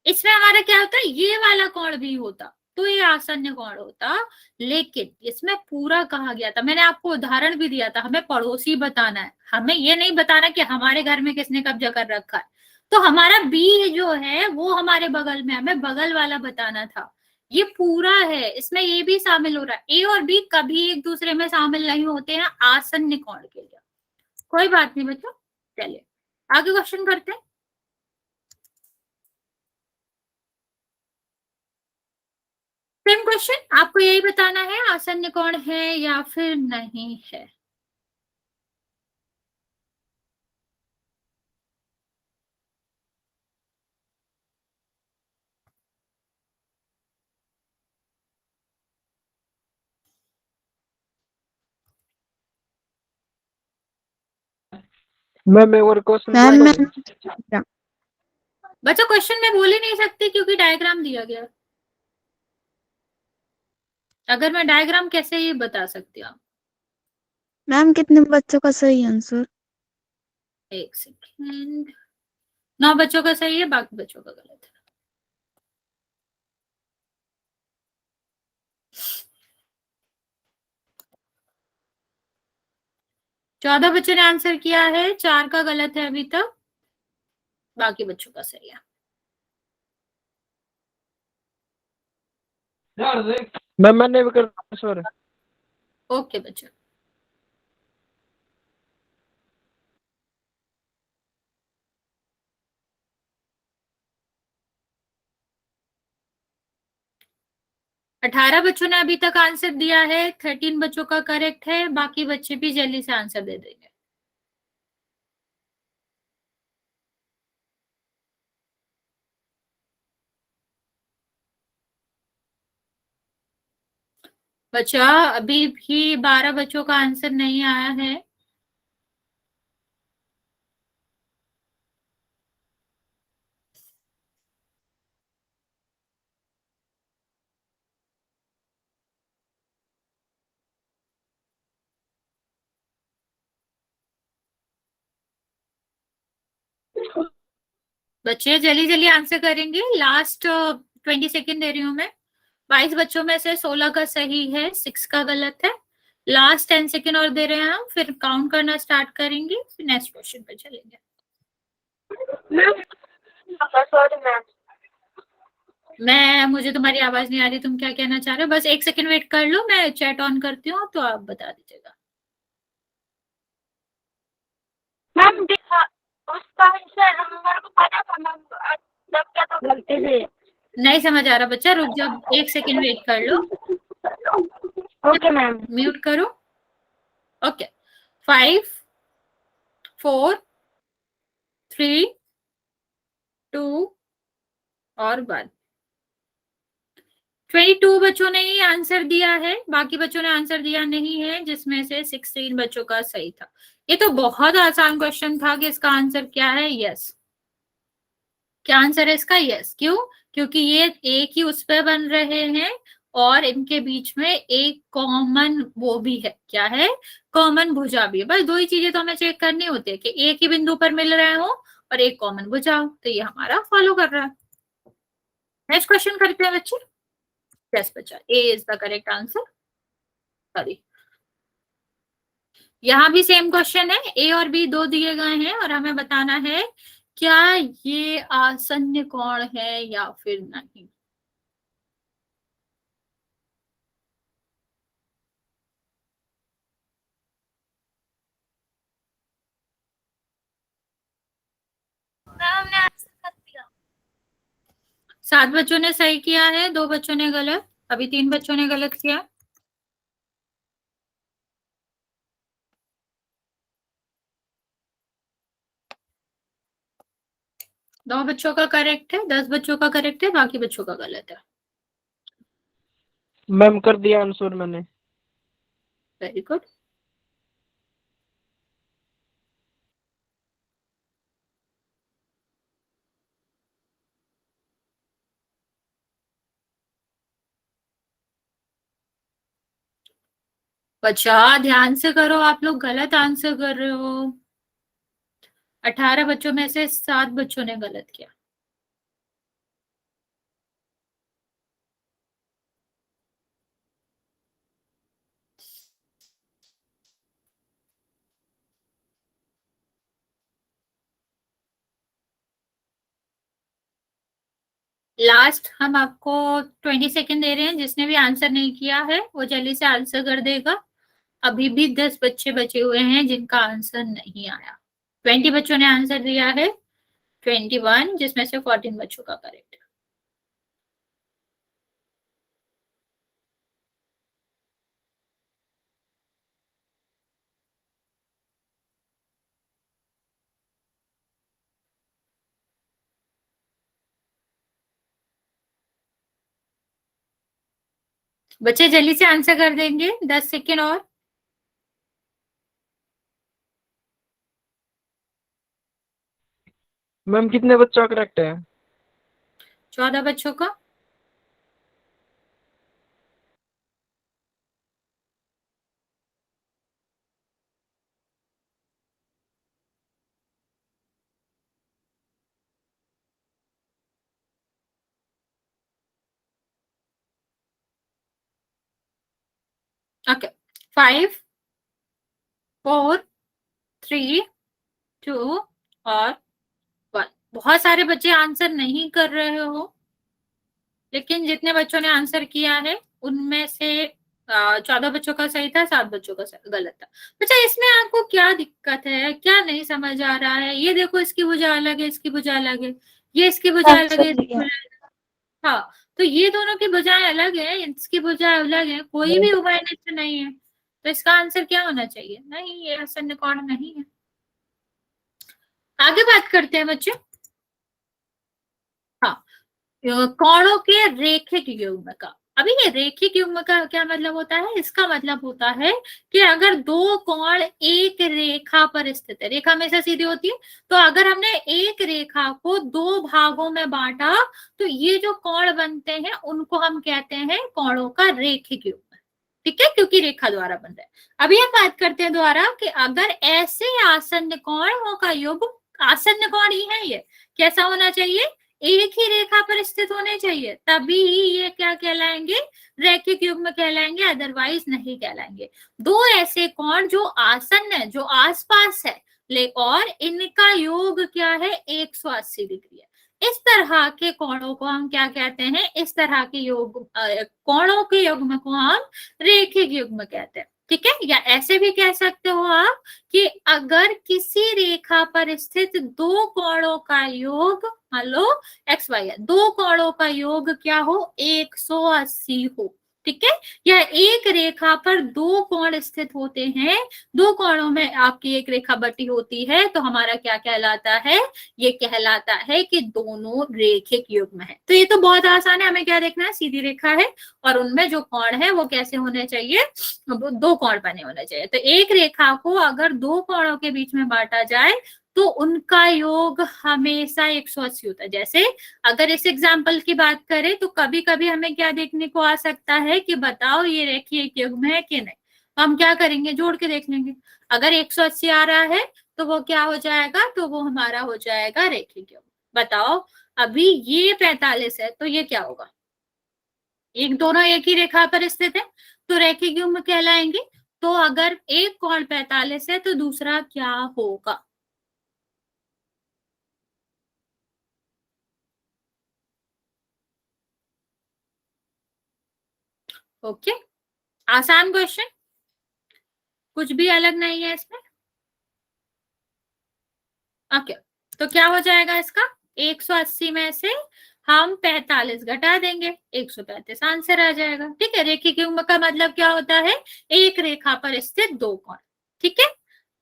इसमें हमारा क्या होता है, ये वाला कोण भी होता तो ये आसन्न कोण होता, लेकिन इसमें पूरा कहा गया था, मैंने आपको उदाहरण भी दिया था, हमें पड़ोसी बताना है, हमें ये नहीं बताना कि हमारे घर में किसने कब्जा कर रखा है। तो हमारा बी जो है वो हमारे बगल में, हमें बगल वाला बताना था। ये पूरा है, इसमें ये भी शामिल हो रहा है। ए और बी कभी एक दूसरे में शामिल नहीं होते हैं आसन्न कोण के लिए। कोई बात नहीं बच्चों, चलिए आगे क्वेश्चन करते हैं। सेम क्वेश्चन, आपको यही बताना है आसन्न कोण है या फिर नहीं है। मैं और क्वेश्चन मैम बोल मैं बच्चा क्वेश्चन में बोल ही नहीं सकती क्योंकि डायग्राम दिया गया। अगर मैं डायग्राम कैसे ये बता सकती हूँ? मैम कितने बच्चों का सही आंसर? एक सेकेंड। 9 बच्चों का सही है, बाकी बच्चों का गलत है। चौदह बच्चों ने आंसर किया है, 4 का गलत है अभी तक, बाकी बच्चों का सही है। मैम मैंने भी कर दिया सर। ओके बच्चों। अठारह बच्चों ने अभी तक आंसर दिया है, 13 बच्चों का करेक्ट है, बाकी बच्चे भी जल्दी से आंसर दे देंगे। बच्चा अभी भी 12 बच्चों का आंसर नहीं आया है। बच्चे जल्दी जल्दी आंसर करेंगे, लास्ट 20 सेकेंड दे रही हूँ मैं। 22 बच्चों में से 16 का सही है, 6 का गलत है। लास्ट 10 सेकेंड और दे रहे हैं हम, फिर काउंट करना स्टार्ट करेंगे, फिर नेक्स्ट क्वेश्चन पे चलेंगे। Sorry ma'am. मुझे तुम्हारी आवाज नहीं आ रही, तुम क्या कहना चाह रहे हो? बस एक सेकेंड वेट कर लो, मैं चैट ऑन करती हूँ तो आप बता दीजिएगा। मैम देखा उसका आंसर नंबर को पता था मैम, जब क्या तो गलती से। नहीं समझ आ रहा बच्चा, रुक जाओ, एक सेकेंड वेट कर लो। Okay ma'am. म्यूट करो। ओके, 5 4 3 2 और 1। 22 बच्चों ने ही आंसर दिया है, बाकी बच्चों ने आंसर दिया नहीं है, जिसमें से 16 बच्चों का सही था। ये तो बहुत आसान क्वेश्चन था कि इसका आंसर क्या है, यस। क्या आंसर है इसका? यस। क्यों? क्योंकि ये एक ही उस पे बन रहे हैं और इनके बीच में एक कॉमन वो भी है। क्या है? कॉमन भुजा भी है। बस दो ही चीजें तो हमें चेक करनी होती है कि एक ही बिंदु पर मिल रहे हो और एक कॉमन भुजा हो, तो ये हमारा फॉलो कर रहा है। नेक्स्ट क्वेश्चन करते हैं बच्चे। यस बच्चा, A is the correct answer. Sorry, यहाँ भी सेम क्वेश्चन है, ए और बी दो दिए गए हैं और हमें बताना है क्या ये आसन्न कोण है या फिर नहीं। सात बच्चों ने सही किया है, दो बच्चों ने गलत, अभी 3 बच्चों ने गलत किया। नौ बच्चों का करेक्ट है, 10 बच्चों का करेक्ट है, बाकी बच्चों का गलत है। मैम कर दिया आंसर मैंने। Very good. बच्चा ध्यान से करो, आप लोग गलत आंसर कर रहे हो। 18 बच्चों में से 7 बच्चों ने गलत किया। लास्ट हम आपको 20 सेकेंड दे रहे हैं, जिसने भी आंसर नहीं किया है वो जल्दी से आंसर कर देगा। अभी भी 10 बच्चे बचे हुए हैं जिनका आंसर नहीं आया। 20 बच्चों ने आंसर दिया है, 21, जिसमें से 14 बच्चों का करेक्ट है। बच्चे जल्दी से आंसर कर देंगे, 10 सेकेंड और। मैम कितने बच्चा करेक्ट है? 14 बच्चों का। ओके, 5 4 3 2 और 1। बहुत सारे बच्चे आंसर नहीं कर रहे हो, लेकिन जितने बच्चों ने आंसर किया है उनमें से 14 बच्चों का सही था, 7 बच्चों का गलत था। अच्छा, इसमें आपको क्या दिक्कत है, क्या नहीं समझ आ रहा है? ये देखो, इसकी भुजा अलग है, इसकी भुजा अलग है, ये इसकी भुजा अलग है, इसकी भुजा अलग है। हाँ, तो ये दोनों की भुजाएं अलग है, इसकी भुजाएं अलग है, कोई भी उभयनिष्ठ नहीं है, तो इसका आंसर क्या होना चाहिए? नहीं, ये आसन्न कोण नहीं है। आगे बात करते हैं बच्चे। हाँ, कोणों के रेखिक युग्म का। अभी ये रेखिक युग्म का क्या मतलब होता है? इसका मतलब होता है कि अगर दो कोण एक रेखा पर स्थित है, रेखा हमेशा सीधी होती है, तो अगर हमने एक रेखा को दो भागों में बांटा तो ये जो कोण बनते हैं उनको हम कहते हैं कोणों का रेखिक युग्म। ठीक है, क्योंकि रेखा द्वारा बन रहा है। अभी हम बात करते हैं द्वारा कि अगर ऐसे आसन्न कोणों का युग्म, आसन्न कोण ही है ये, कैसा होना चाहिए? एक ही रेखा पर स्थित होने चाहिए, तभी ये क्या कहलाएंगे? रैखिक युग्म कहलाएंगे, अदरवाइज नहीं कहलाएंगे। दो ऐसे कोण जो आसन्न है, जो आसपास है, और इनका योग क्या है? 180 डिग्री है। इस तरह के कोणों को हम क्या कहते हैं? इस तरह के योग कोणों के युग्म को हम रेखिक युग्म कहते हैं। ठीक है, या ऐसे भी कह सकते हो आप कि अगर किसी रेखा पर स्थित दो कोणों का योग, मान लो एक्स वाई है, दो कोणों का योग क्या हो? 180 हो। ठीक है, या एक रेखा पर दो कोण स्थित होते हैं, दो कोणों में आपकी एक रेखा बटी होती है, तो हमारा क्या कहलाता है? ये कहलाता है कि दोनों रेखिक युग्म है। तो ये तो बहुत आसान है, हमें क्या देखना है? सीधी रेखा है और उनमें जो कोण है वो कैसे होने चाहिए? दो कोण बने होने चाहिए। तो एक रेखा को अगर दो कोणों के बीच में बांटा जाए तो उनका योग हमेशा 180 होता है। जैसे अगर इस एग्जाम्पल की बात करें तो कभी कभी हमें क्या देखने को आ सकता है कि बताओ ये रेखीय युग्म है कि नहीं, तो हम क्या करेंगे? जोड़ के देख लेंगे। अगर 180 आ रहा है तो वो क्या हो जाएगा? तो वो हमारा हो जाएगा रेखिक युग्म। बताओ, अभी ये 45 है तो ये क्या होगा? एक दोनों एक ही रेखा पर स्थित है तो रेखिक युग्म कहलाएंगे। तो अगर एक कोण 45 है तो दूसरा क्या होगा? ओके, आसान क्वेश्चन, कुछ भी अलग नहीं है इसमें। ओके, तो क्या हो जाएगा इसका? 180 में से हम 45 घटा देंगे, 135 आंसर आ जाएगा। ठीक है, रेखिक युग्म का मतलब क्या होता है? एक रेखा पर स्थित दो कोण। ठीक है,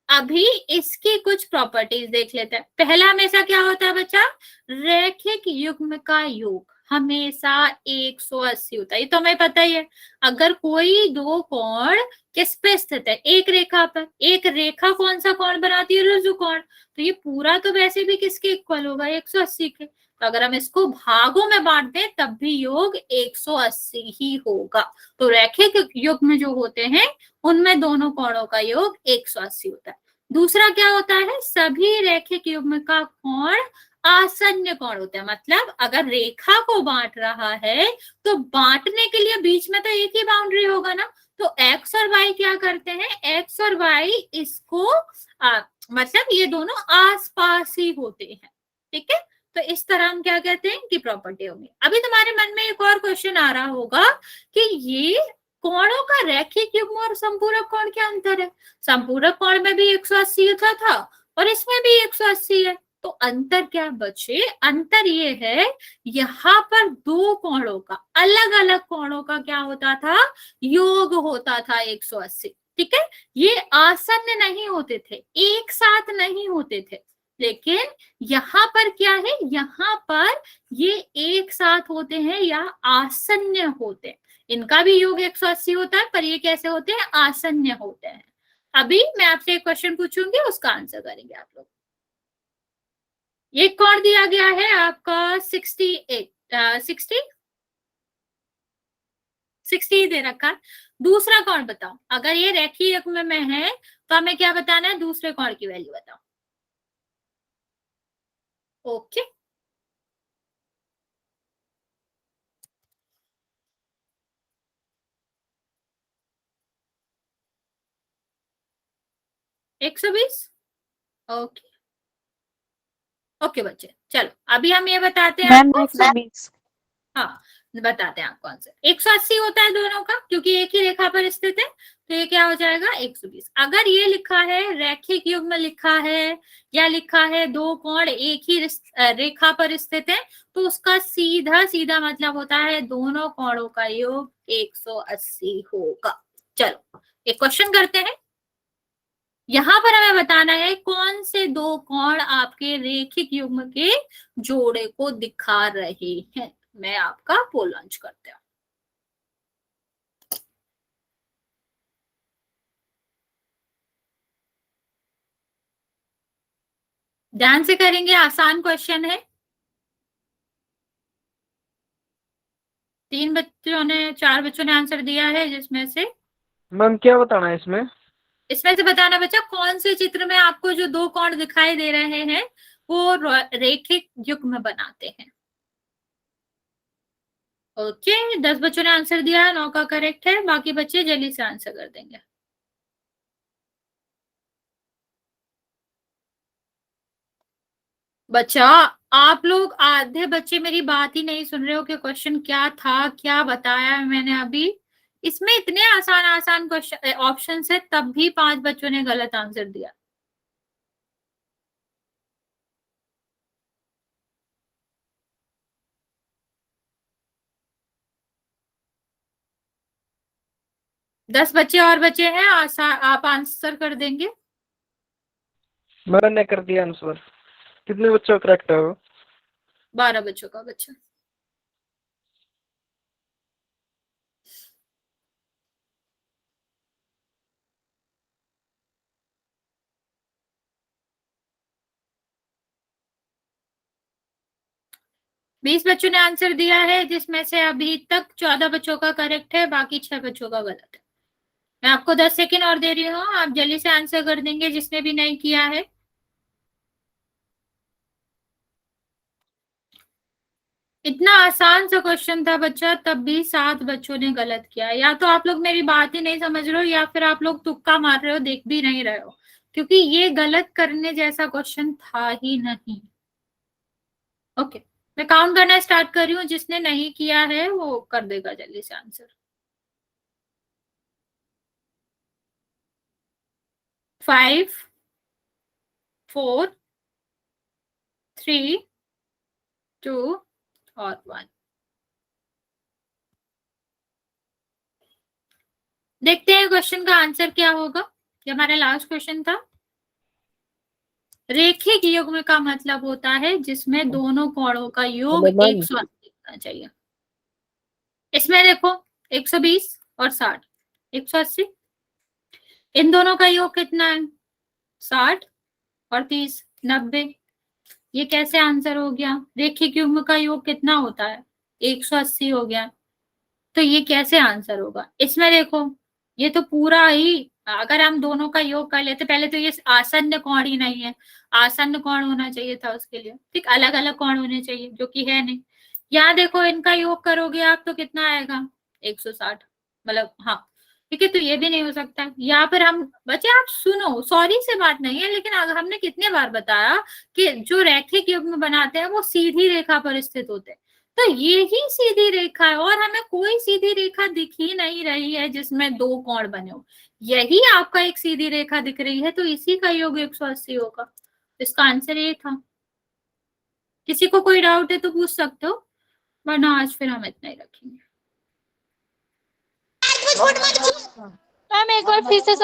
अभी इसकी कुछ प्रॉपर्टीज देख लेते हैं। पहला हमेशा क्या होता है बच्चा? रैखिक युग्म का योग हमेशा 180 होता है, ये तो हमें पता ही है। अगर कोई दो कोण किस पे स्थित है? एक रेखा पर। एक रेखा कौन सा कोण बनाती है? ऋजु कोण। तो ये पूरा तो वैसे भी किसके इक्वल होगा? 180 के। तो अगर हम इसको भागों में बांट दें तब भी योग 180 ही होगा। तो रैखिक युग्म जो होते हैं उनमें दोनों कोणों का योग 180 होता है। दूसरा क्या होता है? सभी रैखिक युग्म का कोण आसन्न कोण होता है। मतलब अगर रेखा को बांट रहा है तो बांटने के लिए बीच में तो एक ही बाउंड्री होगा ना, तो एक्स और वाई क्या करते हैं? एक्स और वाई इसको मतलब ये दोनों आसपास ही होते हैं। ठीक है, तो इस तरह हम क्या कहते हैं कि प्रॉपर्टी होगी। अभी तुम्हारे मन में एक और क्वेश्चन आ रहा होगा कि ये कोणों का रैखिक युग्म और संपूरक कोण क्या अंतर है? संपूरक कोण में भी 180 होता था और इसमें भी 180 है, तो अंतर क्या बचे? अंतर ये है, यहाँ पर दो कोणों का, अलग अलग कोणों का क्या होता था? योग होता था 180। ठीक है, ये आसन्न नहीं होते थे, एक साथ नहीं होते थे, लेकिन यहाँ पर क्या है? यहाँ पर ये एक साथ होते हैं या आसन्न होते हैं। इनका भी योग 180 होता है, पर ये कैसे होते हैं? आसन्न होते हैं। अभी मैं आपसे एक क्वेश्चन पूछूंगी, उसका आंसर करेंगे आप लोग। एक कोण दिया गया है आपका 60 दे रखा। दूसरा कोण बताओ। अगर ये रेखीय युग्म में है तो हमें क्या बताना है? दूसरे कोण की वैल्यू बताओ। ओके, 120। ओके ओके बच्चे, चलो अभी हम ये बताते हैं मैम आपको। 120। हाँ बताते हैं आपको आंसर। 180 होता है दोनों का, क्योंकि एक ही रेखा पर स्थित है, तो ये क्या हो जाएगा 120। अगर ये लिखा है रैखिक युग्म लिखा है, या लिखा है दो कोण एक ही रेखा पर स्थित है, तो उसका सीधा सीधा मतलब होता है दोनों कोणों का योग 180 होगा। चलो एक क्वेश्चन करते हैं। यहां पर हमें बताना है कौन से दो कोण आपके रेखिक युग्म के जोड़े को दिखा रहे हैं। मैं आपका पोल लॉन्च करते हूं। ध्यान से करेंगे, आसान क्वेश्चन है। 4 बच्चों ने आंसर दिया है, जिसमें से मैम क्या बताना है इसमें? इसमें से बताना बच्चा कौन से चित्र में आपको जो दो कोण दिखाई दे रहे हैं वो रेखिक युग्म बनाते हैं। ओके 10 बच्चों ने आंसर दिया है, 9 का करेक्ट है। बाकी बच्चे जल्दी से आंसर कर देंगे। बच्चा आप लोग आधे बच्चे मेरी बात ही नहीं सुन रहे हो कि क्वेश्चन क्या था, क्या बताया मैंने अभी। इसमें इतने आसान आसान क्वेश्चन ऑप्शन है, तब भी 5 बच्चों ने गलत आंसर दिया। दस बच्चे और बचे हैं, आप आंसर कर देंगे। मैंने कर दिया आंसर। कितने बच्चों का करेक्ट है वो? 12 बच्चों का बच्चा। बीस बच्चों ने आंसर दिया है, जिसमें से अभी तक 14 बच्चों का करेक्ट है, बाकी 6 बच्चों का गलत है। मैं आपको 10 सेकेंड और दे रही हूँ, आप जल्दी से आंसर कर देंगे जिसने भी नहीं किया है। इतना आसान सा क्वेश्चन था बच्चा, तब भी 7 बच्चों ने गलत किया। या तो आप लोग मेरी बात ही नहीं समझ रहे हो, या फिर आप लोग तुक्का मार रहे हो, देख भी नहीं रहे हो, क्योंकि ये गलत करने जैसा क्वेश्चन था ही नहीं। ओके मैं काउंट करना स्टार्ट कर रही हूँ, जिसने नहीं किया है वो कर देगा जल्दी से आंसर। 5 4 3 2 और 1। देखते हैं क्वेश्चन का आंसर क्या होगा। ये हमारा लास्ट क्वेश्चन था। रेखिक युग्म का मतलब होता है जिसमें दोनों कोणों का योग 180 होना चाहिए। इसमें देखो 120 और 60, 180, इन दोनों का योग कितना है 60 और 30, 90। ये कैसे आंसर हो गया? रेखिक युग्म का योग कितना होता है 180 हो गया, तो ये कैसे आंसर होगा? इसमें देखो ये तो पूरा ही, अगर हम दोनों का योग कर लेते, पहले तो ये आसन्न कोण ही नहीं है, आसन्न कोण होना चाहिए था उसके लिए, ठीक अलग अलग कोण होने चाहिए, जो कि है नहीं। यहाँ देखो इनका योग करोगे आप तो कितना आएगा 160, मतलब हाँ ठीक है, तो ये भी नहीं हो सकता। यहाँ पर हम बच्चे आप सुनो, सॉरी से बात नहीं है, लेकिन अगर हमने कितने बार बताया कि जो रैखिक युग्म बनाते हैं वो सीधी रेखा पर स्थित होते हैं, तो ये ही सीधी रेखा है, और हमें कोई सीधी रेखा दिख ही नहीं रही है जिसमें दो कोण बने हो। यही आपका एक सीधी रेखा दिख रही है, तो इसी का योग 180 होगा। इसका आंसर ये था। किसी को कोई डाउट है तो पूछ सकते हो, वरना आज फिर हम इतना ही रखेंगे। मैम एक बार फिर से